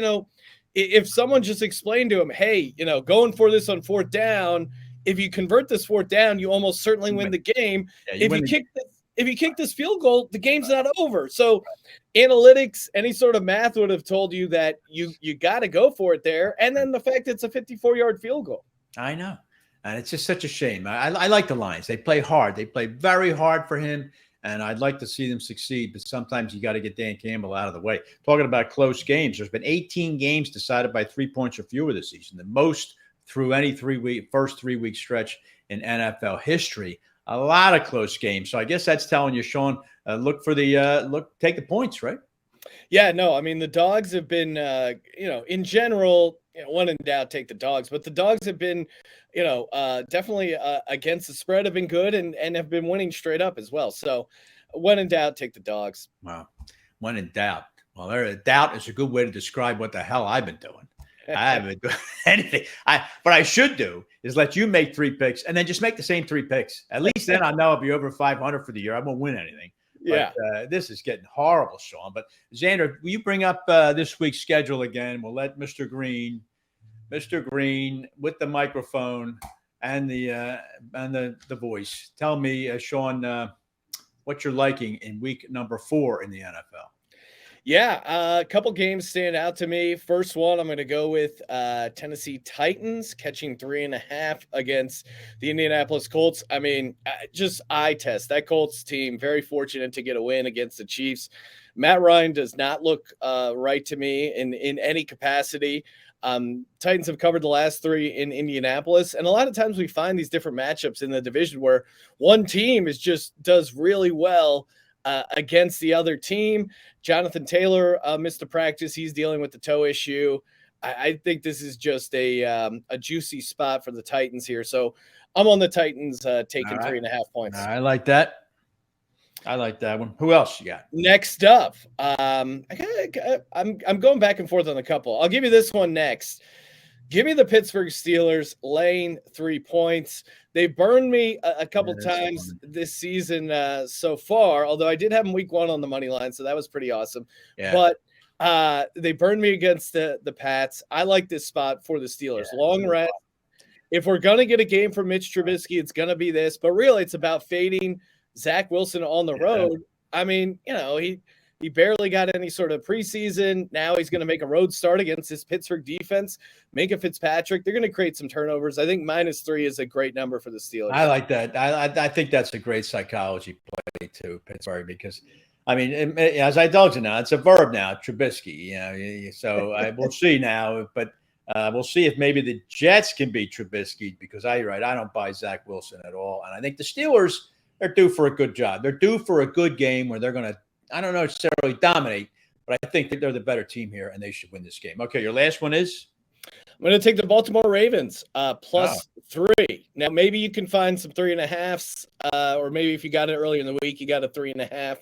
if someone just explained to him, hey, going for this on 4th down, if you convert this 4th down, you almost certainly win the game. If you kick this field goal, the game's not over. So analytics, any sort of math would have told you that you got to go for it there. And then the fact it's a 54-yard field goal. I know. And it's just such a shame. I like the Lions. They play hard. They play very hard for him. And I'd like to see them succeed, but sometimes you got to get Dan Campbell out of the way. Talking about close games, there's been 18 games decided by 3 points or fewer this season, the most through any first 3-week stretch in NFL history. A lot of close games. So I guess that's telling you, Sean, take the points, right? Yeah, no, I mean, the dogs have been, in general, when in doubt, take the dogs. But the dogs have been, definitely against the spread have been good and have been winning straight up as well. So when in doubt, take the dogs. Wow. When in doubt. Well, doubt is a good way to describe what the hell I've been doing. I haven't done anything. What I should do is let you make 3 picks and then just make the same 3 picks. At least then I know I'll be over 500 for the year. I won't win anything. Yeah. But, this is getting horrible, Sean. But Xander, will you bring up this week's schedule again? We'll let Mr. Green with the microphone and the voice tell me, Sean, what you're liking in week number 4 in the NFL. Yeah, a couple games stand out to me. First one, I'm going to go with Tennessee Titans catching 3.5 against the Indianapolis Colts. I mean, just eye test. That Colts team, very fortunate to get a win against the Chiefs. Matt Ryan does not look right to me in any capacity. Titans have covered the last 3 in Indianapolis. And a lot of times we find these different matchups in the division where one team does really well against the other team. Jonathan Taylor missed a practice. He's dealing with the toe issue. I think this is just a juicy spot for the Titans here. So I'm on the Titans taking 3.5 points. I like that. I like that one. Who else you got? Next up, I'm going back and forth on a couple. I'll give you this one next. Give me the Pittsburgh Steelers laying 3 points. They burned me a couple times this season so far, although I did have them week 1 on the money line, so that was pretty awesome. Yeah. But they burned me against the Pats. I like this spot for the Steelers. Yeah, long rest. If we're going to get a game from Mitch Trubisky, it's going to be this. But really, it's about fading Zach Wilson on the road. I mean, he barely got any sort of preseason. Now he's going to make a road start against this Pittsburgh defense. Minka Fitzpatrick, they're going to create some turnovers. I think -3 is a great number for the Steelers. I like that. I think that's a great psychology play too, Pittsburgh, because, I mean, as I indulge in now, it's a verb now, Trubisky. So we'll see now. But we'll see if maybe the Jets can beat Trubisky, because you're right, I don't buy Zach Wilson at all. And I think the Steelers, they're due for a good job. They're due for a good game where they're going to, I don't necessarily dominate, but I think that they're the better team here and they should win this game. Okay, your last one is? I'm going to take the Baltimore Ravens +3. Now, maybe you can find some 3.5s, or maybe if you got it early in the week, you got a 3.5.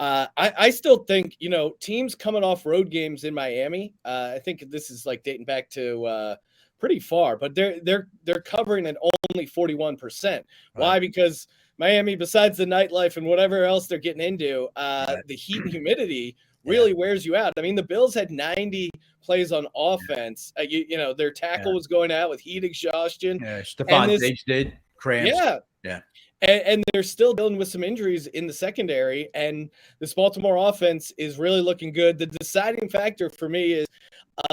I still think, teams coming off road games in Miami, I think this is like dating back to pretty far, but they're covering at only 41%. Right. Why? Because Miami, besides the nightlife and whatever else they're getting into, the heat and humidity really wears you out. I mean, the Bills had 90 plays on offense. Their tackle was going out with heat exhaustion. Yeah, Stephon Diggs did cramps. Yeah. And they're still dealing with some injuries in the secondary, and this Baltimore offense is really looking good. The deciding factor for me is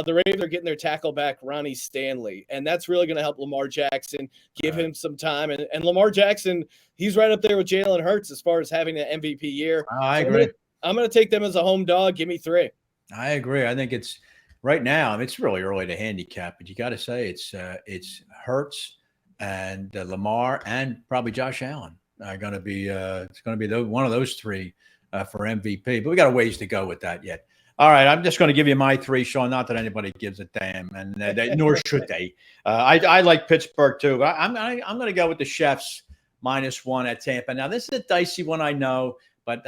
the Ravens are getting their tackle back, Ronnie Stanley, and that's really going to help Lamar Jackson, give him some time. And Lamar Jackson, he's right up there with Jalen Hurts as far as having an MVP year. I agree. I'm going to take them as a home dog. Give me 3. I agree. I think it's right now. I mean, it's really early to handicap, but you got to say it's Hurts and Lamar and probably Josh Allen are going to be. It's going to be one of those 3 for MVP. But we got a ways to go with that yet. All right, I'm just going to give you my 3, Sean. Not that anybody gives a damn, and nor should they. I like Pittsburgh too. But I'm going to go with the Chefs -1 at Tampa. Now this is a dicey one, I know, but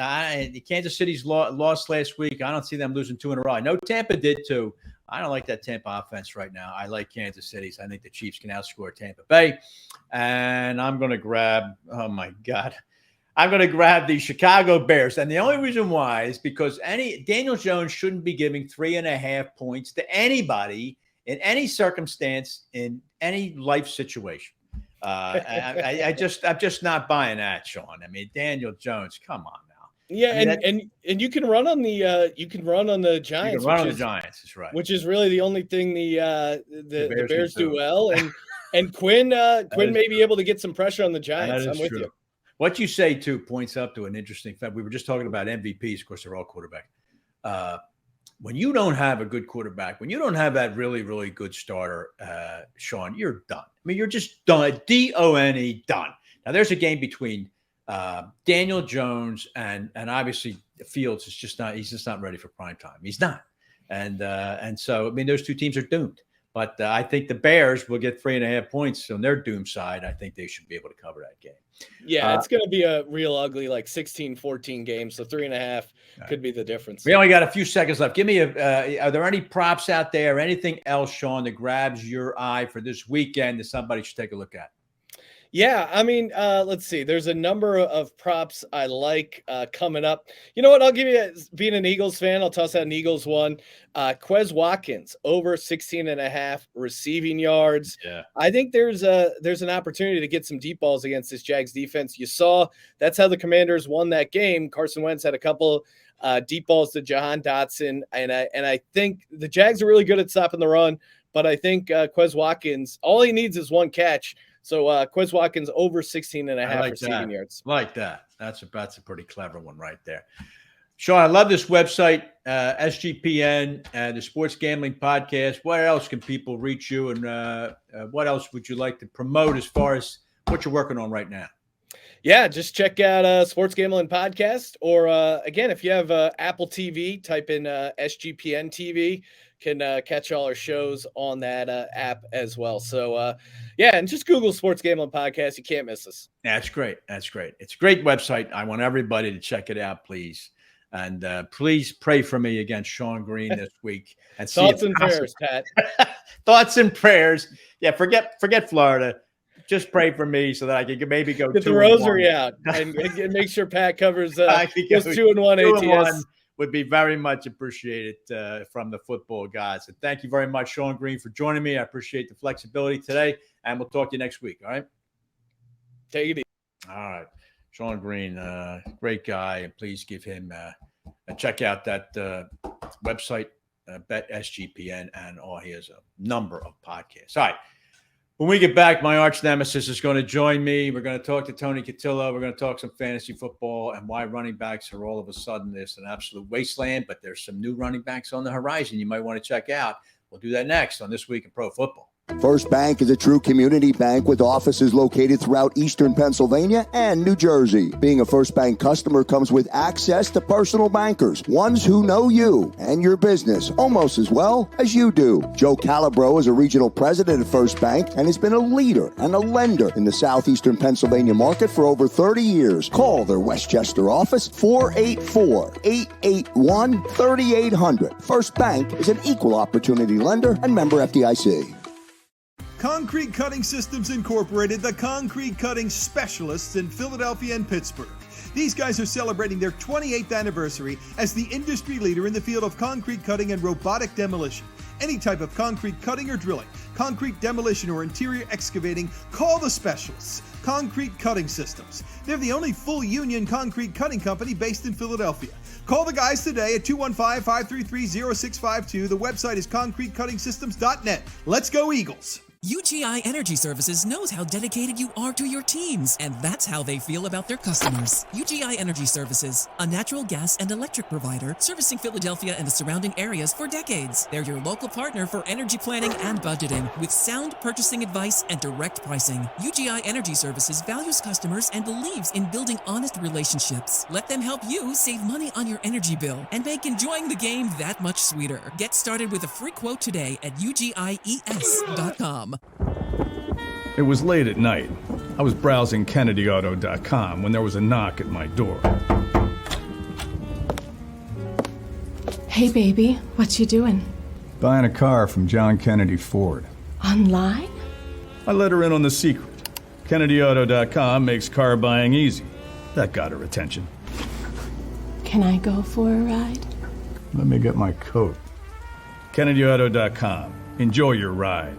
Kansas City's lost last week. I don't see them losing 2 in a row. I know Tampa did too. I don't like that Tampa offense right now. I like Kansas City's. I think the Chiefs can outscore Tampa Bay, and I'm going to grab. Oh my God. I'm going to grab the Chicago Bears. And the only reason why is because Daniel Jones shouldn't be giving 3.5 points to anybody in any circumstance, in any life situation. I'm just not buying that, Sean. I mean, Daniel Jones, come on now. Yeah, I mean, and you can run on the Giants. You can run on the Giants, that's right. Which is really the only thing the Bears do well. And Quinn may be able to get some pressure on the Giants. I'm with you. What you say, too, points up to an interesting fact. We were just talking about MVPs. Of course, they're all quarterback. When you don't have a good quarterback, when you don't have that really, really good starter, Sean, you're done. I mean, you're just done. D-O-N-E, done. Now, there's a game between Daniel Jones and obviously Fields is just not – he's just not ready for prime time. He's not. And so, I mean, those 2 teams are doomed. But I think the Bears will get 3.5 points on their doom side. I think they should be able to cover that game. Yeah, it's going to be a real ugly, like 16-14 game. So 3.5 could be the difference. We only got a few seconds left. Give me are there any props out there, anything else, Sean, that grabs your eye for this weekend that somebody should take a look at? Yeah, I mean, let's see. There's a number of props I like coming up. You know what? I'll give you, being an Eagles fan, I'll toss out an Eagles one. Quez Watkins, over 16.5 receiving yards. Yeah. I think there's an opportunity to get some deep balls against this Jags defense. You saw that's how the Commanders won that game. Carson Wentz had a couple deep balls to Jahan Dotson, and I think the Jags are really good at stopping the run, but I think Quez Watkins, all he needs is one catch. So Quez Watkins over 16.5 receiving yards. Like that. That's a pretty clever one right there. Sean, I love this website, SGPN, the Sports Gambling Podcast. Where else can people reach you, and what else would you like to promote as far as what you're working on right now? Yeah, just check out Sports Gambling Podcast, or again, if you have Apple TV, type in SGPN TV. Can catch all our shows on that app as well. So, yeah, and just Google Sports Gambling Podcast. You can't miss us. That's great. That's great. It's a great website. I want everybody to check it out, please. And please pray for me against Sean Green this week. And Thoughts and prayers, Pat. Thoughts and prayers. Yeah, forget Florida. Just pray for me so that I can maybe go get the rosary out and make sure Pat covers those 2-1 ATS. Would be very much appreciated from the football guys. And thank you very much, Sean Green, for joining me. I appreciate the flexibility today, and we'll talk to you next week. All right? Take it easy. All right. Sean Green, great guy, and please give him check out that website, Bet SGPN, and he has a number of podcasts. All right. When we get back, my arch nemesis is going to join me. We're going to talk to Tony Cutillo. We're going to talk some fantasy football and why running backs are all of a sudden this an absolute wasteland, but there's some new running backs on the horizon you might want to check out. We'll do that next on This Week in Pro Football. First Bank is a true community bank with offices located throughout eastern Pennsylvania and New Jersey. Being a First Bank customer comes with access to personal bankers, ones who know you and your business almost as well as you do. Joe Calabro is a regional president of First Bank and has been a leader and a lender in the southeastern Pennsylvania market for over 30 years. Call their Westchester office, 484-881-3800. First Bank is an equal opportunity lender and member FDIC. Concrete Cutting Systems Incorporated, the concrete cutting specialists in Philadelphia and Pittsburgh. These guys are celebrating their 28th anniversary as the industry leader in the field of concrete cutting and robotic demolition. Any type of concrete cutting or drilling, concrete demolition or interior excavating, call the specialists. Concrete Cutting Systems. They're the only full union concrete cutting company based in Philadelphia. Call the guys today at 215-533-0652. The website is concretecuttingsystems.net. Let's go Eagles. UGI Energy Services knows how dedicated you are to your teams, and that's how they feel about their customers. UGI Energy Services, a natural gas and electric provider servicing Philadelphia and the surrounding areas for decades. They're your local partner for energy planning and budgeting with sound purchasing advice and direct pricing. UGI Energy Services values customers and believes in building honest relationships. Let them help you save money on your energy bill and make enjoying the game that much sweeter. Get started with a free quote today at ugies.com. It was late at night. I was browsing kennedyauto.com when there was a knock at my door. Hey, baby, what you doing? Buying a car from John Kennedy Ford. Online? I let her in on the secret. kennedyauto.com makes car buying easy. That got her attention. Can I go for a ride? Let me get my coat. kennedyauto.com. Enjoy your ride.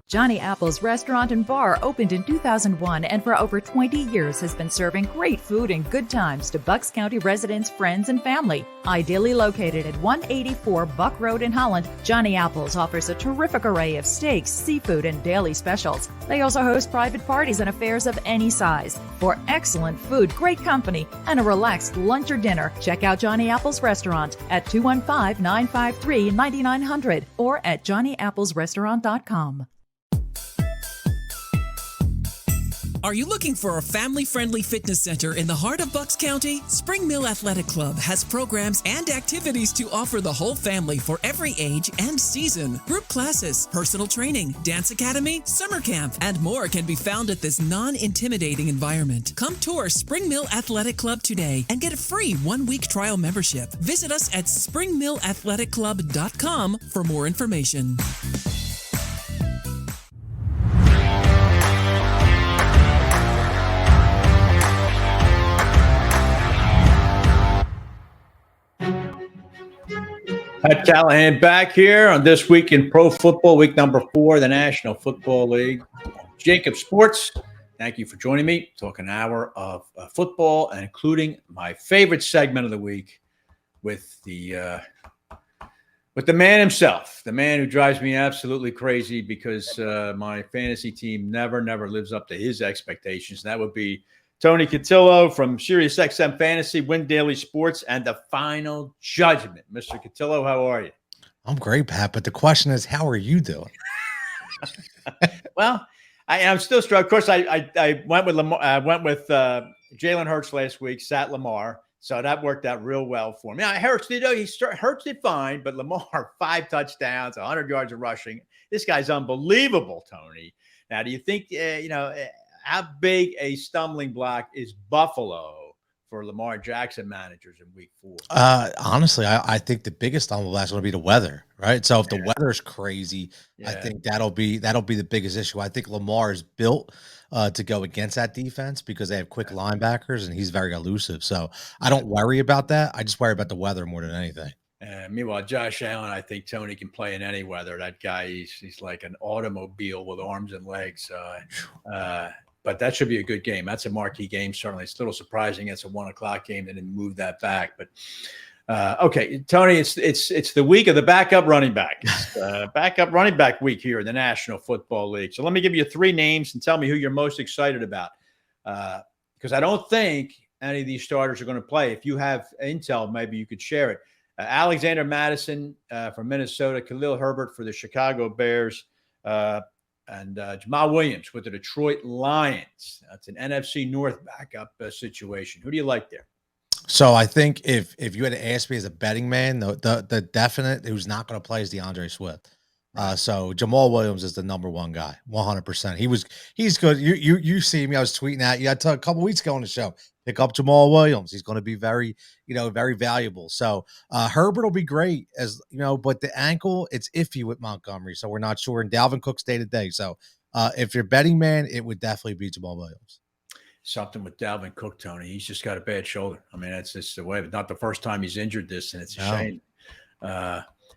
Johnny Apple's Restaurant and Bar opened in 2001 and for over 20 years has been serving great food and good times to Bucks County residents, friends, and family. Ideally located at 184 Buck Road in Holland, Johnny Apple's offers a terrific array of steaks, seafood, and daily specials. They also host private parties and affairs of any size. For excellent food, great company, and a relaxed lunch or dinner, check out Johnny Apple's Restaurant at 215-953-9900 or at johnnyapplesrestaurant.com. Are you looking for a family-friendly fitness center in the heart of Bucks County? Spring Mill Athletic Club has programs and activities to offer the whole family for every age and season. Group classes, personal training, dance academy, summer camp, and more can be found at this non-intimidating environment. Come tour Spring Mill Athletic Club today and get a free 1-week trial membership. Visit us at springmillathletic.com for more information. Pat Callahan back here on This Week in Pro Football, week number 4, the National Football League. JAKIB Sports, thank you for joining me. Talking an hour of football, and including my favorite segment of the week with the man himself, the man who drives me absolutely crazy because my fantasy team never lives up to his expectations. That would be Tony Cutillo from SiriusXM Fantasy, Win Daily Sports, and The Final Judgment. Mr. Cutillo, how are you? I'm great, Pat, but the question is, how are you doing? Well, I'm still struck. Of course, I went with Lamar. I went with Jalen Hurts last week, sat Lamar, so that worked out real well for me. Now, Hurts did fine, but Lamar 5 touchdowns, 100 yards of rushing. This guy's unbelievable, Tony. Now, do you think how big a stumbling block is Buffalo for Lamar Jackson managers in week 4? Honestly, I think the biggest stumbling block is going to be the weather, right? So if the weather's crazy, I think that'll be the biggest issue. I think Lamar is built to go against that defense because they have quick linebackers and he's very elusive. So I don't worry about that. I just worry about the weather more than anything. Meanwhile, Josh Allen, I think Tony can play in any weather. That guy, he's like an automobile with arms and legs. But that should be a good game. That's a marquee game. Certainly, it's a little surprising. It's a 1:00 game. They didn't move that back. But okay, Tony, it's the week of the backup running back. Backup running back week here in the National Football League. So let me give you 3 names and tell me who you're most excited about. Because I don't think any of these starters are going to play. If you have intel, maybe you could share it. Alexander Madison from Minnesota, Khalil Herbert for the Chicago Bears, and Jamal Williams with the Detroit Lions. That's an NFC North backup situation. Who do you like there? So I think if you had to ask me as a betting man, the definite who's not going to play is DeAndre Swift. So Jamal Williams is the number 1 guy, 100%. He's good. You see me. I was tweeting at you. I told a couple weeks ago on the show, pick up Jamal Williams. He's going to be very valuable. So Herbert will be great but the ankle, it's iffy with Montgomery. So we're not sure. And Dalvin Cook's day to day. So if you're betting man, it would definitely be Jamal Williams. Something with Dalvin Cook, Tony. He's just got a bad shoulder. I mean, that's just the way. But not the first time he's injured this, and it's a shame.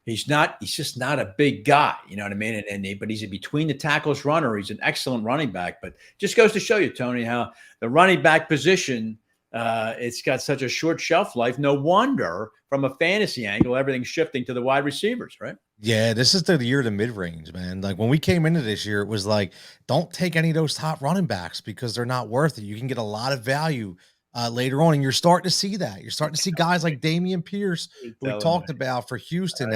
He's just not a big guy, you know what I mean? But he's a between the tackles runner. He's an excellent running back. But just goes to show you, Tony, how the running back position it's got such a short shelf life. No wonder, from a fantasy angle, everything's shifting to the wide receivers, right? Yeah, this is the year of the mid-range, man. Like when we came into this year, it was like, don't take any of those top running backs because they're not worth it. You can get a lot of value later on, and you're starting to see that. You're starting to see guys like Damian Pierce, who we talked about for Houston.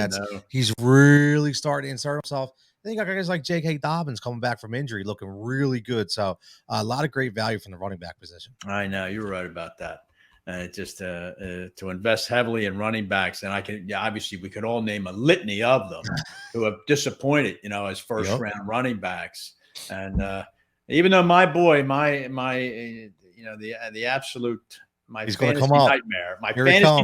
He's really starting to insert himself. I think guys like J.K. Dobbins coming back from injury, looking really good. So a lot of great value from the running back position. I know you're right about that. Just to invest heavily in running backs, and obviously we could all name a litany of them who have disappointed, as first round running backs. And even though my boy, the absolute he's fantasy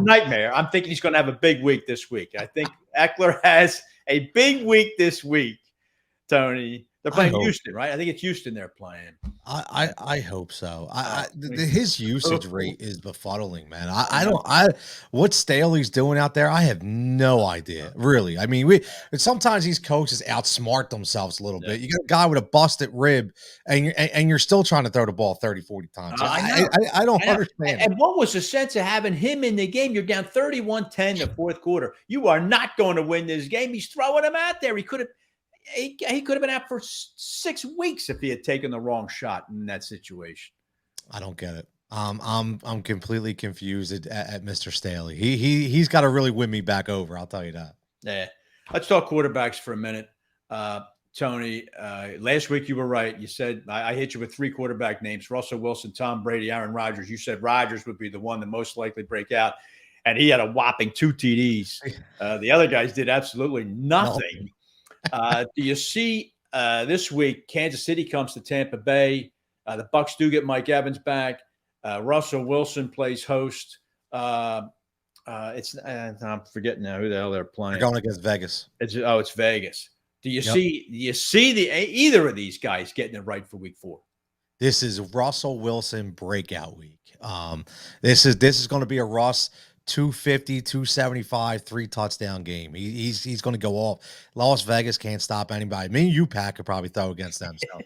nightmare, I'm thinking he's going to have a big week this week. I think Eckler has a big week this week. Tony, they're playing Houston, right? I think it's Houston they're playing. I hope so. His usage rate is befuddling, man. What Staley's doing out there, I have no idea, really. I mean, sometimes these coaches outsmart themselves a little bit. You got a guy with a busted rib, and you're still trying to throw the ball 30, 40 times. I don't understand. And what was the sense of having him in the game? You're down 31-10 in the fourth quarter. You are not going to win this game. He's throwing him out there. He could have been out for 6 weeks if he had taken the wrong shot in that situation. I don't get it. I'm completely confused at Mr. Staley. He's got to really win me back over. I'll tell you that. Yeah. Let's talk quarterbacks for a minute. Tony, last week you were right. You said I hit you with 3 quarterback names: Russell Wilson, Tom Brady, Aaron Rodgers. You said Rodgers would be the one that most likely break out, and he had a whopping 2 TDs. The other guys did absolutely nothing. Do you see this week Kansas City comes to Tampa Bay? The Bucs do get Mike Evans back. Russell Wilson plays host. I'm forgetting now who the hell they're playing. They're going against Vegas. It's Vegas. Do you see either of these guys getting it right for week 4? This is Russell Wilson breakout week. This is going to be a Russ 250, 275, 3 touchdown game. He's going to go off. Las Vegas can't stop anybody. Me and you, Pat, could probably throw against them. So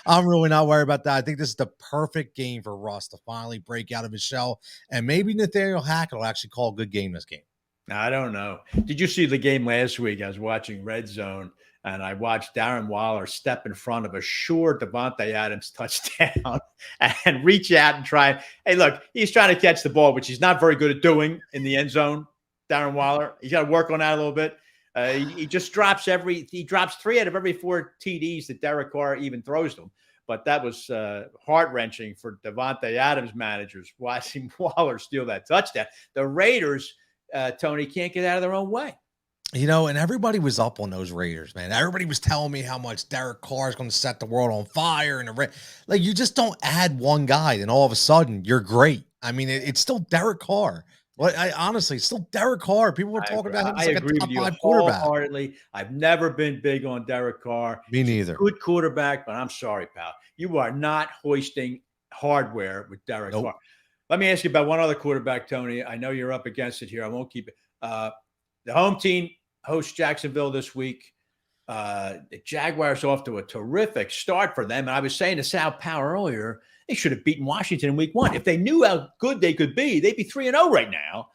I'm really not worried about that. I think this is the perfect game for Russ to finally break out of his shell, and maybe Nathaniel Hackett will actually call a good game this game. I don't know. Did you see the game last week? I was watching Red Zone, and I watched Darren Waller step in front of a sure Devontae Adams touchdown and reach out and try. Hey, look, he's trying to catch the ball, which he's not very good at doing in the end zone. Darren Waller, he's got to work on that a little bit. He just drops 3 out of every 4 TDs that Derek Carr even throws them. But that was heart-wrenching for Devontae Adams managers watching Waller steal that touchdown. The Raiders, Tony, can't get out of their own way. And everybody was up on those Raiders, man. Everybody was telling me how much Derek Carr is going to set the world on fire. And you just don't add one guy, and all of a sudden you're great. I mean, it's still Derek Carr. Honestly, it's still Derek Carr. People were talking about him as like a top 5 quarterback. Wholeheartedly. I've never been big on Derek Carr. Me neither. Good quarterback, but I'm sorry, pal. You are not hoisting hardware with Derek Carr. Let me ask you about one other quarterback, Tony. I know you're up against it here. I won't keep it. The home team hosts Jacksonville this week. The Jaguars off to a terrific start for them. And I was saying to Sal Paolantonio earlier, they should have beaten Washington in week 1. If they knew how good they could be, they'd be 3-0 right now.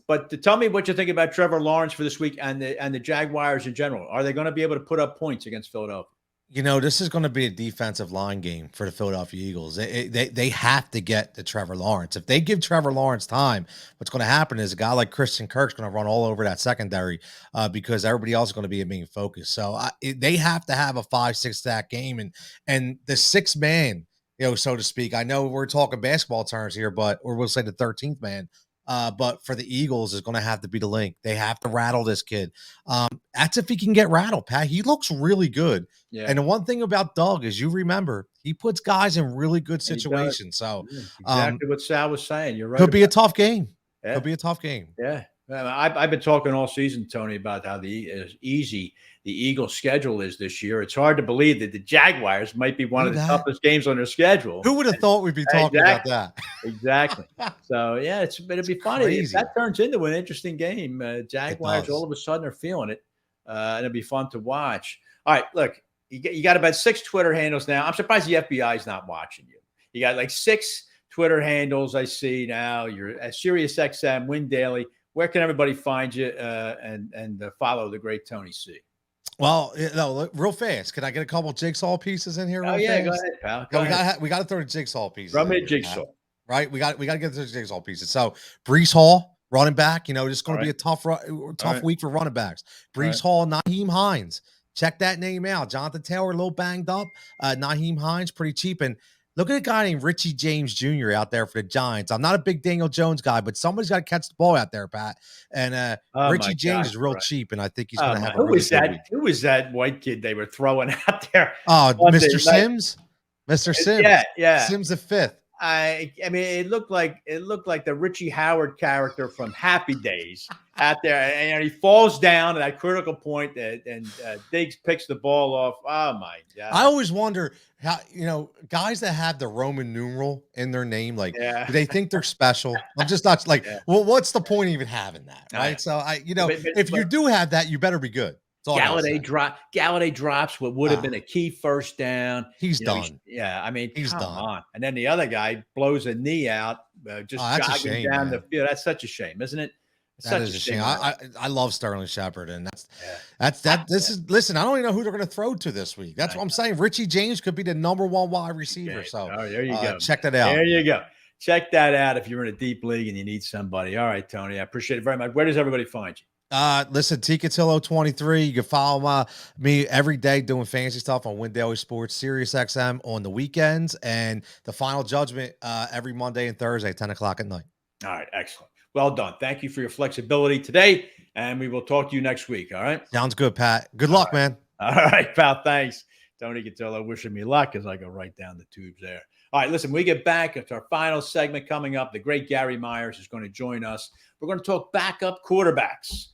But tell me what you think about Trevor Lawrence for this week and the Jaguars in general. Are they going to be able to put up points against Philadelphia? This is going to be a defensive line game for the Philadelphia Eagles. They have to get to Trevor Lawrence. If they give Trevor Lawrence time, what's going to happen is a guy like Christian Kirk's going to run all over that secondary because everybody else is going to be a main focus. So they have to have a 5-6 sack game, and the 6th man, so to speak. I know we're talking basketball terms here, or we'll say the 13th man. But for the Eagles is going to have to be the link. They have to rattle this kid. That's if he can get rattled, Pat. He looks really good. Yeah. And the one thing about Doug is, you remember, he puts guys in really good situations. So exactly what Sal was saying. You're right. Could be a tough game. Yeah. Could be a tough game. Yeah. I've been talking all season, Tony, about how easy the Eagles' schedule is this year. It's hard to believe that the Jaguars might be one of the toughest games on their schedule. Who would have thought we'd be talking about that? Exactly. So, yeah, it'll be funny. If that turns into an interesting game, Jaguars all of a sudden are feeling it, and it'll be fun to watch. All right, look, you got about 6 Twitter handles now. I'm surprised the FBI is not watching you. You got like 6 Twitter handles I see now. You're at SiriusXM, Win Daily. Where can everybody find you and follow the great Tony C? Well, no, real fast. Can I get a couple jigsaw pieces in here? Oh yeah, go ahead, pal. We got to throw the jigsaw pieces. Run me a jigsaw. Right, we got to get the jigsaw pieces. So Breece Hall, running back. This is going to be a tough week for running backs. Breece Hall, Nyheim Hines. Check that name out. Jonathan Taylor, a little banged up. Nyheim Hines, pretty cheap. And look at a guy named Richie James Jr. out there for the Giants. I'm not a big Daniel Jones guy, but somebody's got to catch the ball out there, Pat. And Richie James is real cheap, and I think he's going to have a really good week. Who was that white kid they were throwing out there? Oh, Mr. Sims? Mr. Sims. Yeah. Sims the 5th. I mean, it looked like the Richie Howard character from Happy Days out there, and he falls down at that critical point, and Diggs picks the ball off. Oh my God! I always wonder how guys that have the Roman numeral in their name, do they think they're special? I'm just not well, what's the point of even having that, right? So if you do have that, you better be good. Galladay drops what would have been a key first down. He's done. He's done. And then the other guy blows a knee out, jogging down the field. That's such a shame, isn't it? That is a shame. I love Sterling Shepard, and listen, I don't even know who they're going to throw to this week. That's what I'm saying. Richie James could be the number 1 wide receiver. Okay. So there you go. Check that out. There you go. Check that out if you're in a deep league and you need somebody. All right, Tony, I appreciate it very much. Where does everybody find you? Listen, T Cutillo 23. You can follow me every day doing fantasy stuff on Win Daily Sports, SiriusXM on the weekends, and the Final Judgment every Monday and Thursday, 10 o'clock at night. All right, excellent. Well done. Thank you for your flexibility today, and we will talk to you next week. All right. Sounds good, Pat. Good luck, man. All right, pal. Thanks. Tony Cutillo wishing me luck as I go right down the tubes there. All right, listen, we get back. It's our final segment coming up. The great Gary Myers is going to join us. We're going to talk backup quarterbacks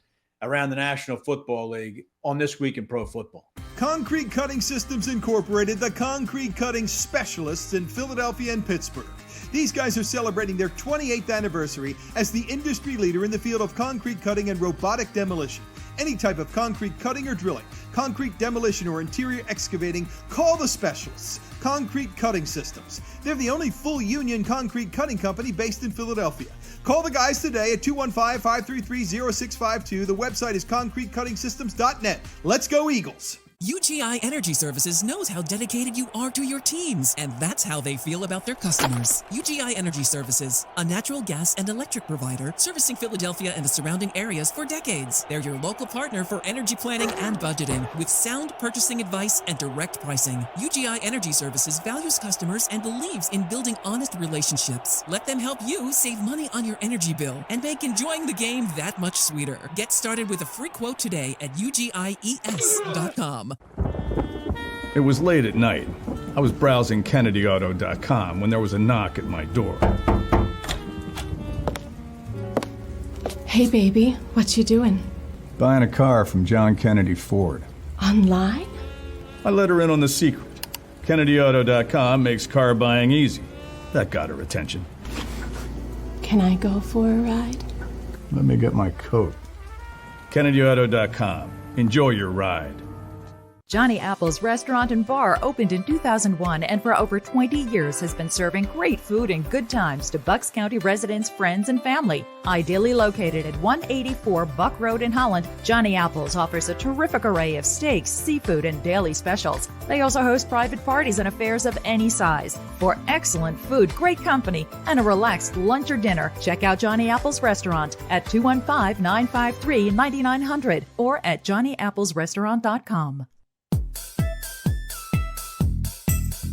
around the National Football League on This Week in Pro Football. Concrete Cutting Systems Incorporated, the concrete cutting specialists in Philadelphia and Pittsburgh. These guys are celebrating their 28th anniversary as the industry leader in the field of concrete cutting and robotic demolition. Any type of concrete cutting or drilling, concrete demolition or interior excavating, call the specialists. Concrete Cutting Systems. They're the only full union concrete cutting company based in Philadelphia. Call the guys today at 215-533-0652. The website is concretecuttingsystems.net. Let's go Eagles. UGI Energy Services knows how dedicated you are to your teams, and that's how they feel about their customers. UGI Energy Services, a natural gas and electric provider servicing Philadelphia and the surrounding areas for decades. They're your local partner for energy planning and budgeting with sound purchasing advice and direct pricing. UGI Energy Services values customers and believes in building honest relationships. Let them help you save money on your energy bill and make enjoying the game that much sweeter. Get started with a free quote today at ugies.com. It was late at night. I was browsing kennedyauto.com when there was a knock at my door. Hey, baby, what you doing? Buying a car from John Kennedy Ford. Online? I let her in on the secret. kennedyauto.com makes car buying easy. That got her attention. Can I go for a ride? Let me get my coat. kennedyauto.com. Enjoy your ride. Johnny Apple's Restaurant and Bar opened in 2001 and for over 20 years has been serving great food and good times to Bucks County residents, friends, and family. Ideally located at 184 Buck Road in Holland, Johnny Apple's offers a terrific array of steaks, seafood, and daily specials. They also host private parties and affairs of any size. For excellent food, great company, and a relaxed lunch or dinner, check out Johnny Apple's Restaurant at 215-953-9900 or at johnnyapplesrestaurant.com.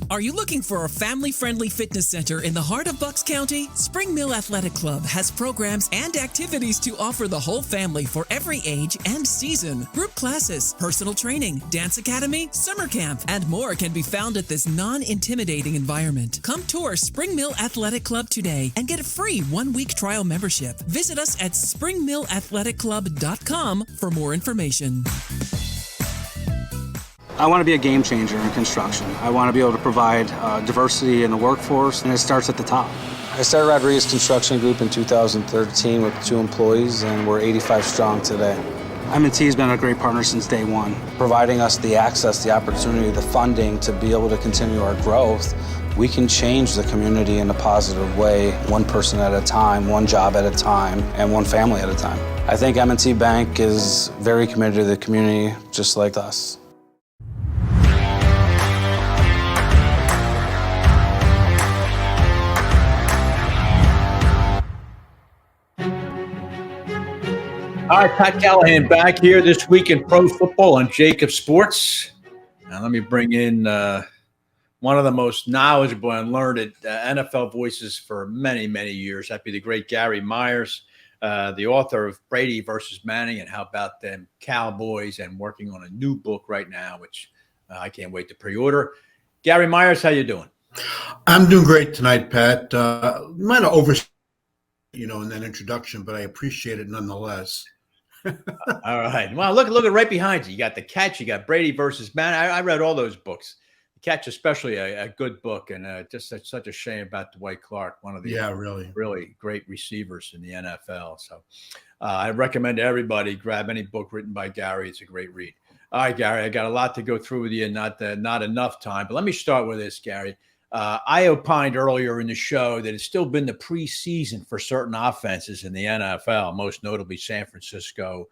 Are you looking for a family-friendly fitness center in the heart of Bucks County? Spring Mill Athletic Club has programs and activities to offer the whole family for every age and season. Group classes, personal training, dance academy, summer camp, and more can be found at this non-intimidating environment. Come tour Spring Mill Athletic Club today and get a free 1-week trial membership. Visit us at springmillathletic.com for more information. I want to be a game changer in construction. I want to be able to provide diversity in the workforce, and it starts at the top. I started Rodriguez Construction Group in 2013 with 2 employees, and we're 85 strong today. M&T has been a great partner since day one, providing us the access, the opportunity, the funding to be able to continue our growth, We can change the community in a positive way, one person at a time, one job at a time, and one family at a time. I think M&T Bank is very committed to the community, just like us. All right, Pat Callahan back here this week in pro football on JAKIB Sports. Now let me bring in one of the most knowledgeable and learned NFL voices for many, many years. That'd be the great Gary Myers, the author of Brady versus Manning and How About Them Cowboys, and working on a new book right now, which I can't wait to pre-order. Gary Myers, how you doing? I'm doing great tonight, Pat. Might have over, in that introduction, but I appreciate it nonetheless. All right. Well, look at right behind you. You got The Catch. You got Brady versus Manning. I read all those books. The Catch, especially a good book, and just such a shame about Dwight Clark, one of the really great receivers in the NFL. So I recommend everybody grab any book written by Gary. It's a great read. All right, Gary, I got a lot to go through with you, not enough time. But let me start with this, Gary. I opined earlier in the show that it's still been the preseason for certain offenses in the NFL, most notably San Francisco,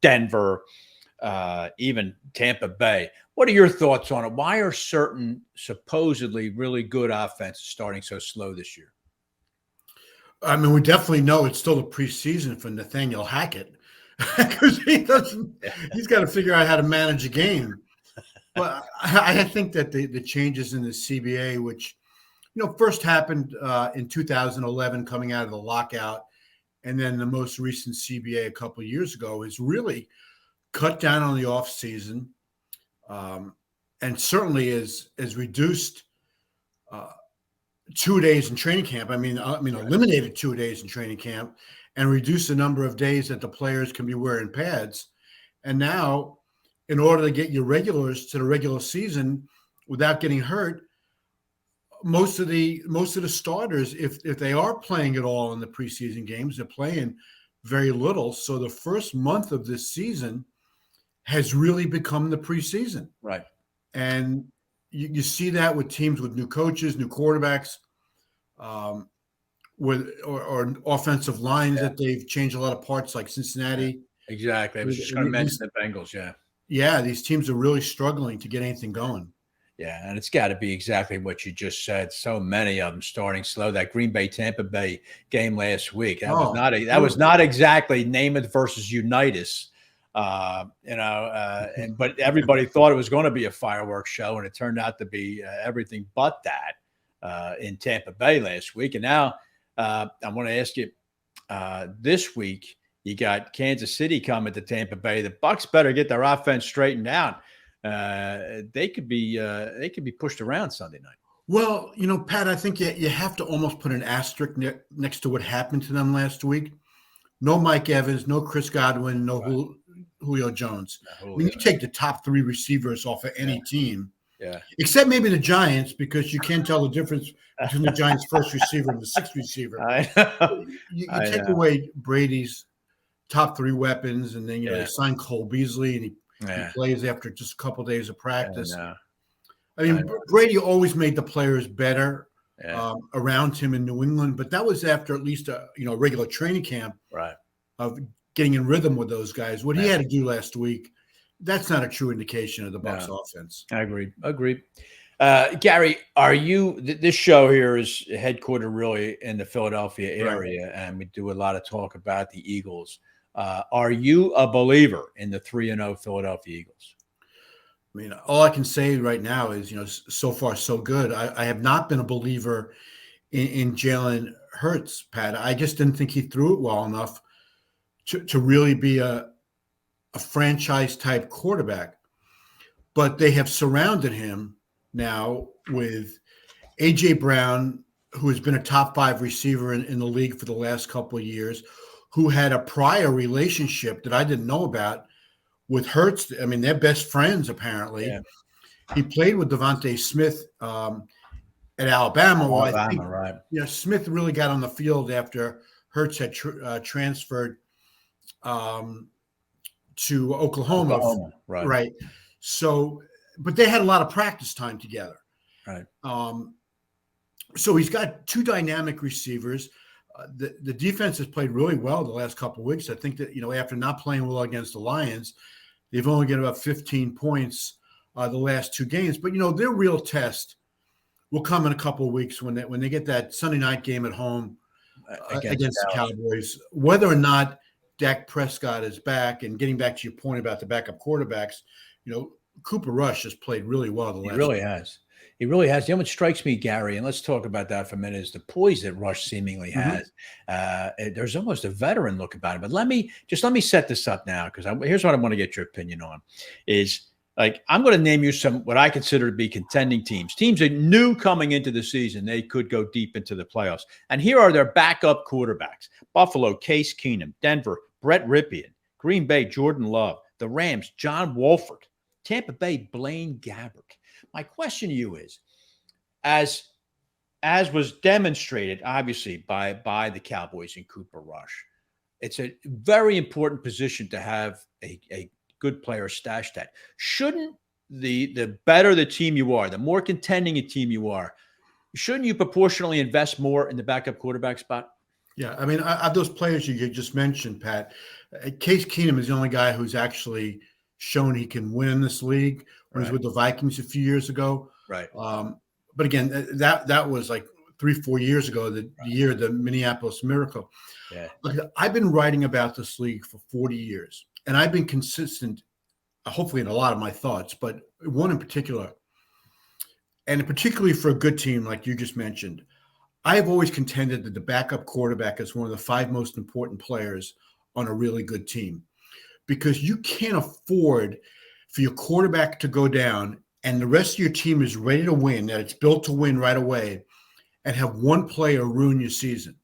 Denver, even Tampa Bay. What are your thoughts on it? Why are certain supposedly really good offenses starting so slow this year? I mean, we definitely know it's still the preseason for Nathaniel Hackett because he's got to figure out how to manage a game. Well, I think that the changes in the CBA, which, first happened in 2011 coming out of the lockout, and then the most recent CBA a couple of years ago, is really cut down on the offseason, and certainly is reduced 2 days in training camp. Eliminated 2 days in training camp and reduced the number of days that the players can be wearing pads. And now, in order to get your regulars to the regular season without getting hurt, most of the starters, if they are playing at all in the preseason games, they're playing very little. So the first month of this season has really become the preseason. Right. And you see that with teams with new coaches, new quarterbacks, with or offensive lines that they've changed a lot of parts, like Cincinnati. Exactly. I was just going to mention the Bengals. Yeah, these teams are really struggling to get anything going. Yeah, and it's got to be exactly what you just said. So many of them starting slow. That Green Bay Tampa Bay game last week, that was not exactly Namath versus Unitas, but everybody thought it was going to be a fireworks show, and it turned out to be everything but that in Tampa Bay last week. And now I want to ask you this week. You got Kansas City coming to Tampa Bay. The Bucs better get their offense straightened out. They could be pushed around Sunday night. Well, Pat, I think you have to almost put an asterisk next to what happened to them last week. No Mike Evans, no Chris Godwin, no Julio Jones. You take the top three receivers off of any team, except maybe the Giants, because you can't tell the difference between the Giants' first receiver and the sixth receiver. You take away Brady's top three weapons, and then they sign Cole Beasley, and he plays after just a couple of days of practice. Brady always made the players better around him in New England, but that was after at least a regular training camp of getting in rhythm with those guys. What he had to do last week, that's not a true indication of the Bucs offense. I agree. Gary, are you? This show here is headquartered really in the Philadelphia area, and we do a lot of talk about the Eagles. Are you a believer in the 3-0 Philadelphia Eagles? All I can say right now is, so far so good. I have not been a believer in Jalen Hurts, Pat. I just didn't think he threw it well enough to really be a franchise type quarterback. But they have surrounded him now with A.J. Brown, who has been a top 5 receiver in the league for the last couple of years, who had a prior relationship that I didn't know about with Hurts. They're best friends, apparently. Yeah. He played with Devontae Smith at Alabama. I think, Smith really got on the field after Hurts had transferred to Oklahoma. Right. So, but they had a lot of practice time together. Right. So he's got two dynamic receivers. The defense has played really well the last couple of weeks. I think that, after not playing well against the Lions, they've only got about 15 points the last two games. But, their real test will come in a couple of weeks when they get that Sunday night game at home against the Cowboys. Whether or not Dak Prescott is back, and getting back to your point about the backup quarterbacks, Cooper Rush has played really well the last He really has. He really has. What strikes me, Gary, and let's talk about that for a minute, is the poise that Rush seemingly has. There's almost a veteran look about it. But let me set this up now, because here's what I want to get your opinion on. Is like, I'm going to name you some what I consider to be contending teams that knew coming into the season they could go deep into the playoffs. And here are their backup quarterbacks: Buffalo, Case Keenum; Denver, Brett Ripien; Green Bay, Jordan Love; the Rams, John Wolford; Tampa Bay, Blaine Gabbert. My question to you is, as was demonstrated, obviously, by the Cowboys and Cooper Rush, it's a very important position to have a good player stashed at. Shouldn't the better the team you are, the more contending a team you are, shouldn't you proportionally invest more in the backup quarterback spot? Yeah, I mean, of those players you just mentioned, Pat, Case Keenum is the only guy who's actually shown he can win in this league when he was with the Vikings a few years ago. Right. But again, that was like 3-4 years ago, the year of the Minneapolis Miracle. Yeah. Look, I've been writing about this league for 40 years, and I've been consistent, hopefully in a lot of my thoughts, but one in particular, and particularly for a good team like you just mentioned, I have always contended that the backup quarterback is one of the 5 most important players on a really good team, because you can't afford for your quarterback to go down and the rest of your team is ready to win, that it's built to win right away, and have one player ruin your season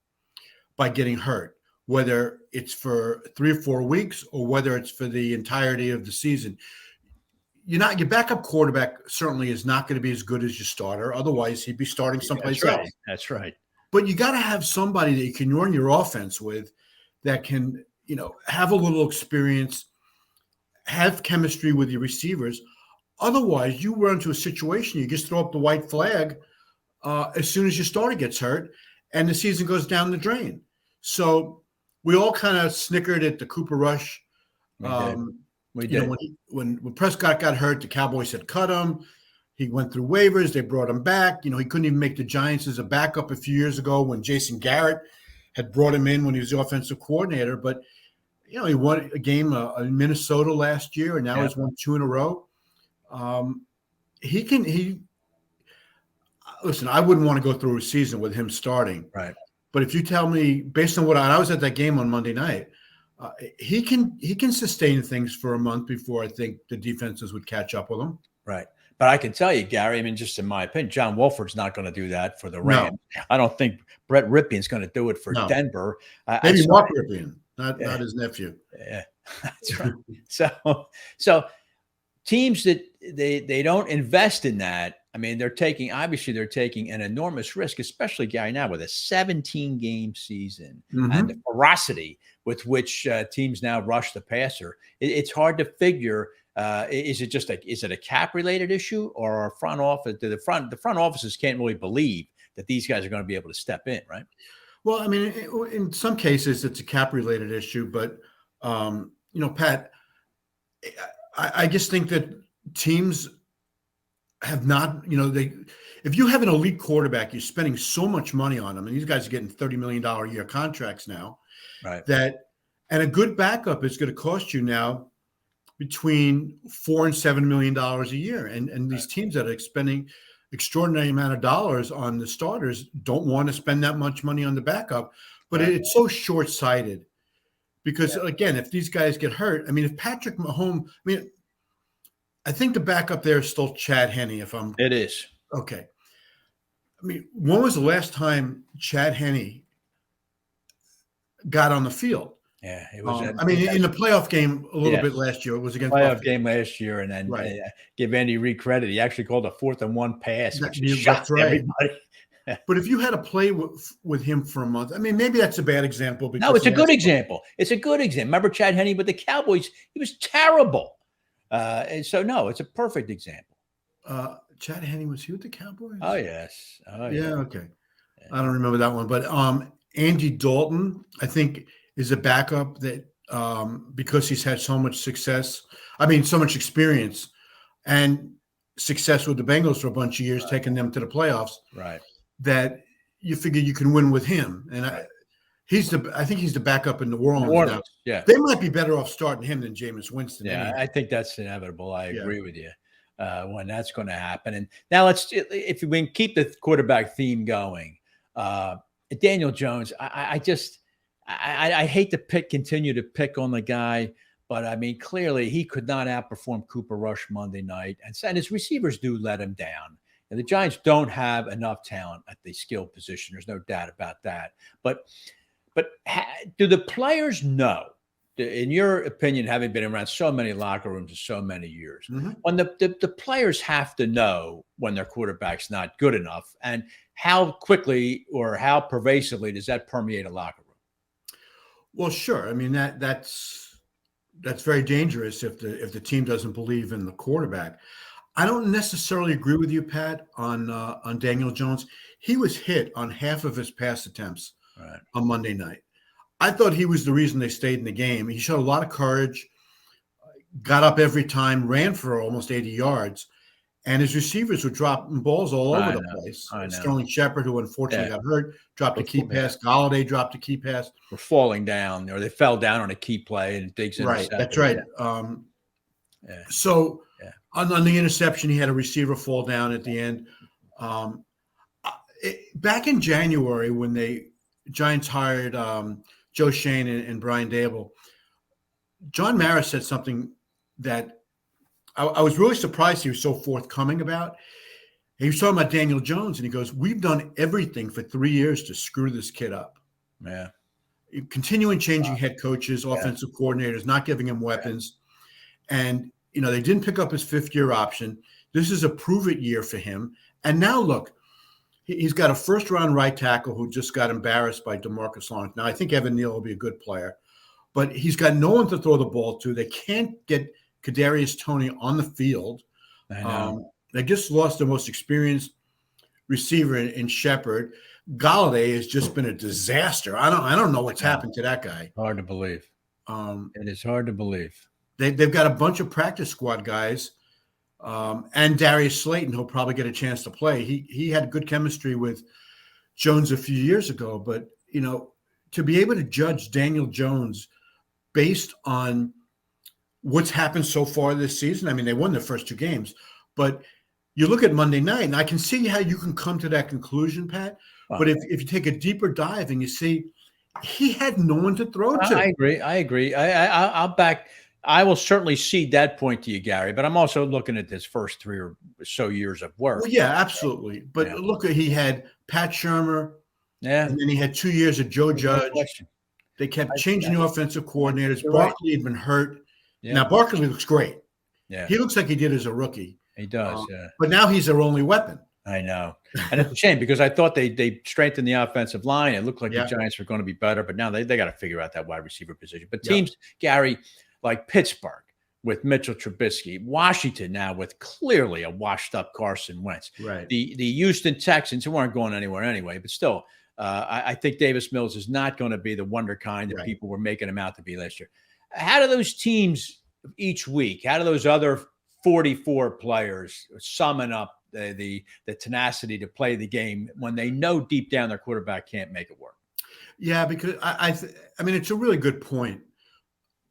by getting hurt, whether it's for 3 or 4 weeks or whether it's for the entirety of the season. Your backup quarterback certainly is not going to be as good as your starter. Otherwise, he'd be starting someplace else. That's right. But you got to have somebody that you can run your offense with, that can, have a little experience, have chemistry with your receivers. Otherwise, you run into a situation, you just throw up the white flag as soon as your starter gets hurt, and the season goes down the drain. So we all kind of snickered at the Cooper Rush. We did. When Prescott got hurt, the Cowboys had cut him. He went through waivers. They brought him back. He couldn't even make the Giants as a backup a few years ago when Jason Garrett had brought him in when he was the offensive coordinator. But, he won a game in Minnesota last year, and now he's won 2 in a row. Listen, I wouldn't want to go through a season with him starting. Right. But if you tell me, based on what I was at that game on Monday night, he can sustain things for a month before I think the defenses would catch up with him. Right. But I can tell you, Gary, I mean, just in my opinion, John Wolford's not going to do that for the Rams. No. I don't think Brett Ripien's going to do it for Denver. Maybe Mark Ripien, not his nephew. Yeah, that's right. So teams that they don't invest in that, I mean, they're taking an enormous risk, especially, Gary, now with a 17-game season and the ferocity with which teams now rush the passer. It's hard to figure. Is it a cap related issue, or our front office? The front offices can't really believe that these guys are going to be able to step in, right? Well, I mean, in some cases it's a cap related issue, but Pat, I just think that teams have not, if you have an elite quarterback, you're spending so much money on them, and these guys are getting $30 million a year contracts now, right? And a good backup is going to cost you now between $4 and $7 million a year. And these teams that are spending extraordinary amount of dollars on the starters don't want to spend that much money on the backup. But it's so short-sighted because, again, if these guys get hurt, I mean, if Patrick Mahomes, I think the backup there is still Chad Henne. It is. Okay. I mean, when was the last time Chad Henne got on the field? Yeah, it was. In the playoff game a little bit last year, it was against playoff game last year, and then give Andy Reid credit. He actually called a 4th and 1 pass, which shocked everybody. But if you had to play with him for a month, I mean, maybe that's a bad example. No, it's a good example. It's a good example. Remember Chad Henne with the Cowboys? He was terrible. And so, no, it's a perfect example. Chad Henne, was he with the Cowboys? Oh, yes. Yeah, okay. I don't remember that one, but Andy Dalton, I think, is a backup that because he's had so much success. I mean, so much experience and success with the Bengals for a bunch of years, taking them to the playoffs. Right. That you figure you can win with him, and I think he's the backup in New Orleans now. Yeah, they might be better off starting him than Jameis Winston. Yeah, anyway. I think that's inevitable. I agree with you when that's going to happen. And now if we can keep the quarterback theme going, Daniel Jones. I hate to continue to pick on the guy, but I mean, clearly he could not outperform Cooper Rush Monday night, and his receivers do let him down. And the Giants don't have enough talent at the skill position. There's no doubt about that. But do the players know, in your opinion, having been around so many locker rooms for so many years, when the players have to know when their quarterback's not good enough, and how quickly or how pervasively does that permeate a locker room? Well, sure. I mean, that's very dangerous if the team doesn't believe in the quarterback. I don't necessarily agree with you, Pat, on Daniel Jones. He was hit on half of his pass attempts on Monday night. I thought he was the reason they stayed in the game. He showed a lot of courage, got up every time, ran for almost 80 yards, and his receivers were dropping balls all over the place. Sterling Shepard, who unfortunately got hurt, dropped a key pass. Galladay dropped a key pass. We're falling down, or they fell down on a key play, and Diggs intercepted. Right, that's right. So on the interception, he had a receiver fall down at the end. Back in January, when the Giants hired Joe Shane and Brian Dable, John Mara said something that I was really surprised he was so forthcoming about. He was talking about Daniel Jones, and he goes, "We've done everything for 3 years to screw this kid up." Yeah. Continuing changing head coaches, offensive coordinators, not giving him weapons. And, they didn't pick up his fifth-year option. This is a prove-it year for him. And now, look, he's got a first-round right tackle who just got embarrassed by DeMarcus Lawrence. Now, I think Evan Neal will be a good player, but he's got no one to throw the ball to. They can't get Kadarius Toney on the field. I know. They just lost their most experienced receiver in Shepard. Galladay has just been a disaster. I don't know what's happened to that guy. Hard to believe. It is hard to believe. They've got a bunch of practice squad guys, and Darius Slayton, who'll probably get a chance to play. He had good chemistry with Jones a few years ago, but to be able to judge Daniel Jones based on what's happened so far this season, I mean, they won their first 2 games, but you look at Monday night, and I can see how you can come to that conclusion, Pat. Wow. But if you take a deeper dive and you see he had no one to throw to. I agree. I'll back. I will certainly cede that point to you, Gary, but I'm also looking at this first 3 or so years of work. Well, yeah, absolutely. But look, he had Pat Shurmur, and then he had 2 years of Joe Judge. They kept changing the offensive coordinators. Barkley had been hurt. Yeah. Now, Barkley looks great. Yeah, he looks like he did as a rookie. He does, But now he's their only weapon. I know. And it's a shame because I thought they strengthened the offensive line. It looked like the Giants were going to be better, but now they got to figure out that wide receiver position. But teams, Gary, like Pittsburgh with Mitchell Trubisky, Washington now with clearly a washed-up Carson Wentz. Right. The Houston Texans, who weren't going anywhere anyway, but still, I think Davis Mills is not going to be the wonder kind that people were making him out to be last year. How do those teams each week, how do those other 44 players summon up the tenacity to play the game when they know deep down their quarterback can't make it work? Yeah, because I mean, it's a really good point,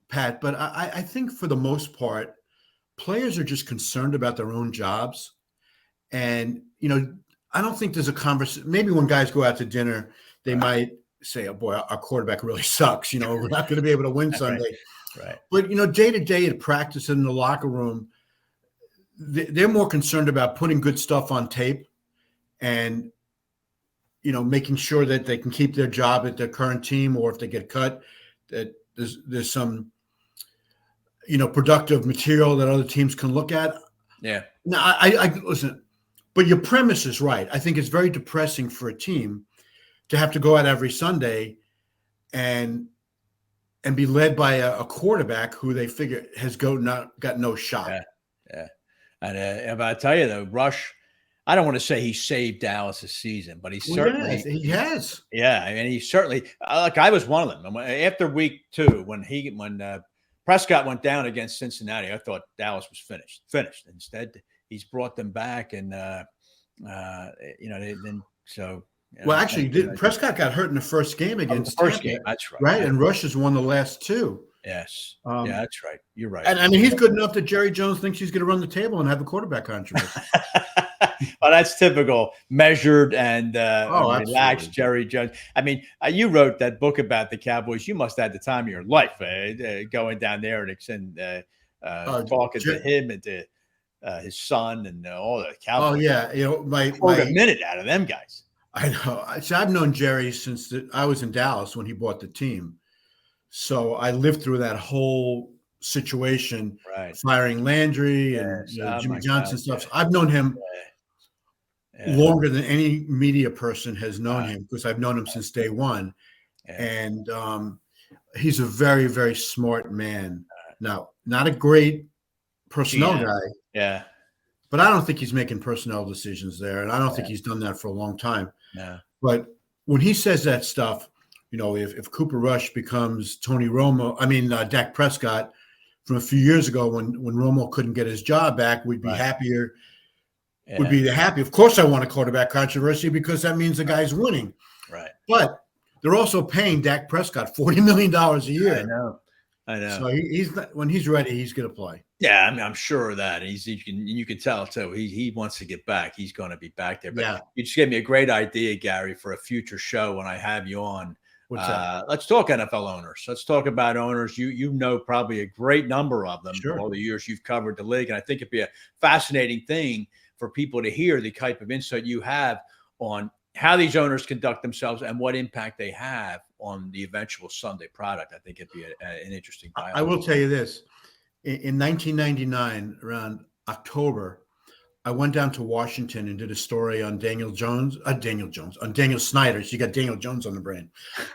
Pat, but I think for the most part, players are just concerned about their own jobs. And, I don't think there's a conversation. Maybe when guys go out to dinner, they might say, "Oh boy, our quarterback really sucks. We're not going to be able to win Sunday." Right. But, day to day at practice in the locker room, they're more concerned about putting good stuff on tape and, making sure that they can keep their job at their current team, or if they get cut, that there's some, productive material that other teams can look at. Yeah. Now, I listen, but your premise is right. I think it's very depressing for a team to have to go out every Sunday and be led by a quarterback who they figure has got no shot. Yeah. And if I tell you though, Rush, I don't want to say he saved Dallas' season, but he certainly he has. Yeah, I mean, he certainly. Like I was one of them. After week 2, when Prescott went down against Cincinnati, I thought Dallas was finished. Instead, he's brought them back, and Prescott got hurt in the first game against the first Tampa, game. That's right. Right, and Rush has won the last 2. Yes. That's right. You're right. And I mean, he's good enough that Jerry Jones thinks he's going to run the table and have a quarterback controversy. Well, that's typical, measured and relaxed absolutely. Jerry Jones. I mean, you wrote that book about the Cowboys. You must have had the time of your life going down there and talking to him and to his son and all the Cowboys. Oh yeah, a minute out of them guys. I know. I've known Jerry since I was in Dallas when he bought the team. So I lived through that whole situation, firing Landry and Jimmy Johnson stuff. So I've known him longer than any media person has known him, because I've known him since day one. And he's a very, very smart man. Now, not a great personnel guy. Yeah. But I don't think he's making personnel decisions there. And I don't think he's done that for a long time. Yeah. But when he says that stuff, if Cooper Rush becomes Dak Prescott from a few years ago when Romo couldn't get his job back, we'd be happier. Yeah. Would be happy. Of course, I want a quarterback controversy because that means the guy's winning. Right. But they're also paying Dak Prescott $40 million a year. I know. So he's not, when he's ready, he's going to play. Yeah, I mean, I'm sure of that. You can tell too. He wants to get back. He's going to be back there. But you just gave me a great idea, Gary, for a future show when I have you on. What's that? Let's talk NFL owners. Let's talk about owners. You know probably a great number of them Sure. all the years you've covered the league, and I think it'd be a fascinating thing for people to hear the type of insight you have on how these owners conduct themselves and what impact they have on the eventual Sunday product. I think it'd be an interesting dialogue. I will tell you this. In 1999, around October, I went down to Washington and did a story on Daniel Snyder. So you got Daniel Jones on the brain,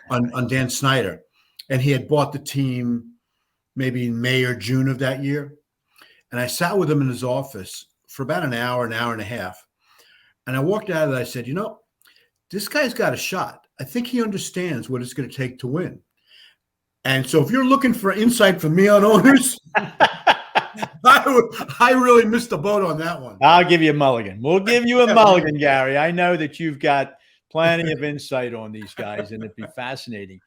on Dan Snyder. And he had bought the team maybe in May or June of that year. And I sat with him in his office for about an hour and a half. And I walked out of it. I said, this guy's got a shot. I think he understands what it's going to take to win. And so if you're looking for insight from me on owners, I really missed the boat on that one. I'll give you a mulligan. We'll give you a mulligan, Gary. I know that you've got plenty of insight on these guys, and it'd be fascinating.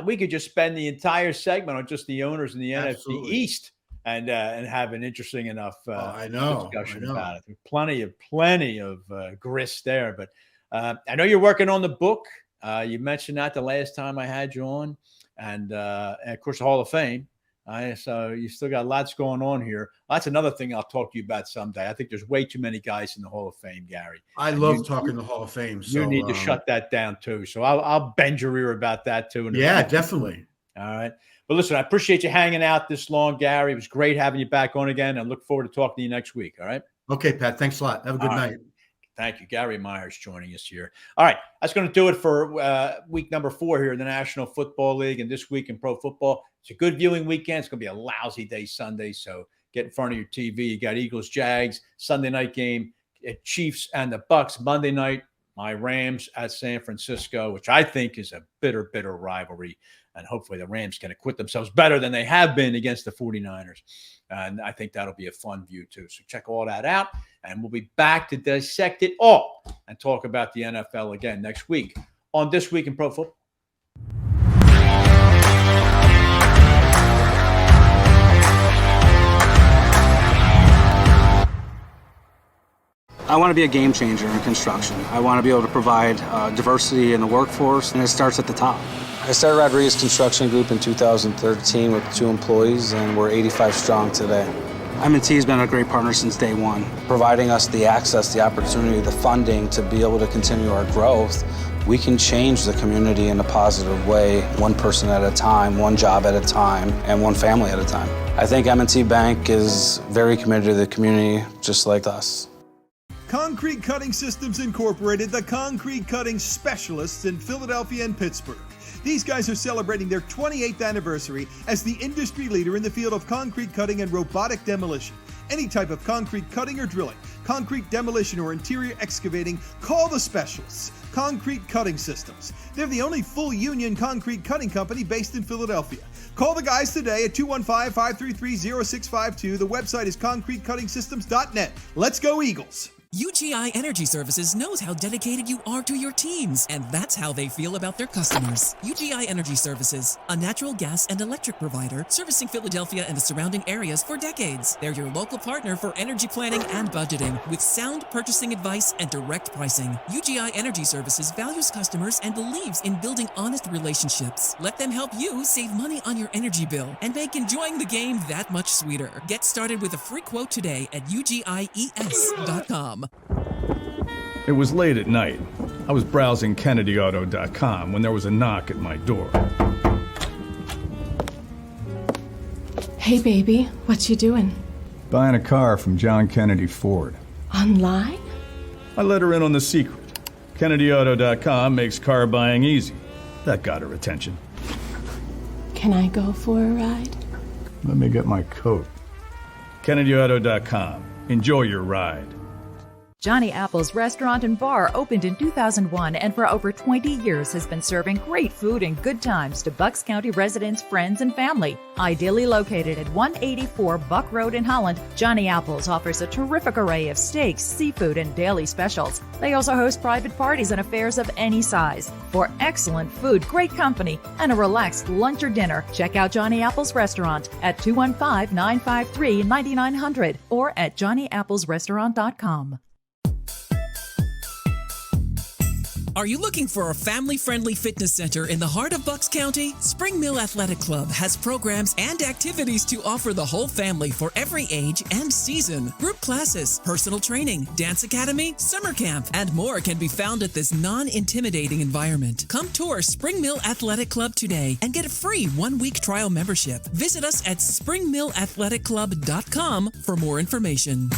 We could just spend the entire segment on just the owners in the NFC East and have an interesting enough discussion about it. There's plenty of grist there. But I know you're working on the book. You mentioned that the last time I had you on, and of course, the Hall of Fame. So you still got lots going on here. That's another thing I'll talk to you about someday. I think there's way too many guys in the Hall of Fame, Gary. I love talking the Hall of Fame. So you need to shut that down too. So I'll bend your ear about that too. Yeah, definitely. All right. But listen, I appreciate you hanging out this long, Gary. It was great having you back on again. I look forward to talking to you next week. All right. Okay, Pat. Thanks a lot. Have a good night. Thank you. Gary Myers joining us here. All right. That's going to do it for week number 4 here in the National Football League and this week in pro football. It's a good viewing weekend. It's going to be a lousy day Sunday, so get in front of your TV. You got Eagles, Jags, Sunday night game, Chiefs and the Bucks. Monday night, my Rams at San Francisco, which I think is a bitter rivalry. And hopefully the Rams can acquit themselves better than they have been against the 49ers. And I think that'll be a fun view too. So check all that out. And we'll be back to dissect it all and talk about the NFL again next week on This Week in Pro Football. I want to be a game changer in construction. I want to be able to provide diversity in the workforce, and it starts at the top. I started Rodriguez Construction Group in 2013 with 2 employees, and we're 85 strong today. M&T has been a great partner since day one, providing us the access, the opportunity, the funding to be able to continue our growth. We can change the community in a positive way, one person at a time, one job at a time, and one family at a time. I think M&T Bank is very committed to the community, just like us. Concrete Cutting Systems Incorporated, the concrete cutting specialists in Philadelphia and Pittsburgh. These guys are celebrating their 28th anniversary as the industry leader in the field of concrete cutting and robotic demolition. Any type of concrete cutting or drilling, concrete demolition or interior excavating, call the specialists. Concrete Cutting Systems. They're the only full union concrete cutting company based in Philadelphia. Call the guys today at 215-533-0652. The website is concretecuttingsystems.net. Let's go Eagles. UGI Energy Services knows how dedicated you are to your teams, and that's how they feel about their customers. UGI Energy Services, a natural gas and electric provider servicing Philadelphia and the surrounding areas for decades. They're your local partner for energy planning and budgeting with sound purchasing advice and direct pricing. UGI Energy Services values customers and believes in building honest relationships. Let them help you save money on your energy bill and make enjoying the game that much sweeter. Get started with a free quote today at ugies.com. It was late at night. I was browsing kennedyauto.com when there was a knock at my door. Hey, baby, what you doing? Buying a car from John Kennedy Ford. Online? I let her in on the secret. kennedyauto.com makes car buying easy. That got her attention. Can I go for a ride? Let me get my coat. kennedyauto.com. Enjoy your ride. Johnny Apple's Restaurant and Bar opened in 2001 and for over 20 years has been serving great food and good times to Bucks County residents, friends, and family. Ideally located at 184 Buck Road in Holland, Johnny Apple's offers a terrific array of steaks, seafood, and daily specials. They also host private parties and affairs of any size. For excellent food, great company, and a relaxed lunch or dinner, check out Johnny Apple's Restaurant at 215-953-9900 or at johnnyapplesrestaurant.com. Are you looking for a family-friendly fitness center in the heart of Bucks County? Spring Mill Athletic Club has programs and activities to offer the whole family for every age and season. Group classes, personal training, dance academy, summer camp, and more can be found at this non-intimidating environment. Come tour Spring Mill Athletic Club today and get a free 1-week trial membership. Visit us at springmillathletic.club.com for more information.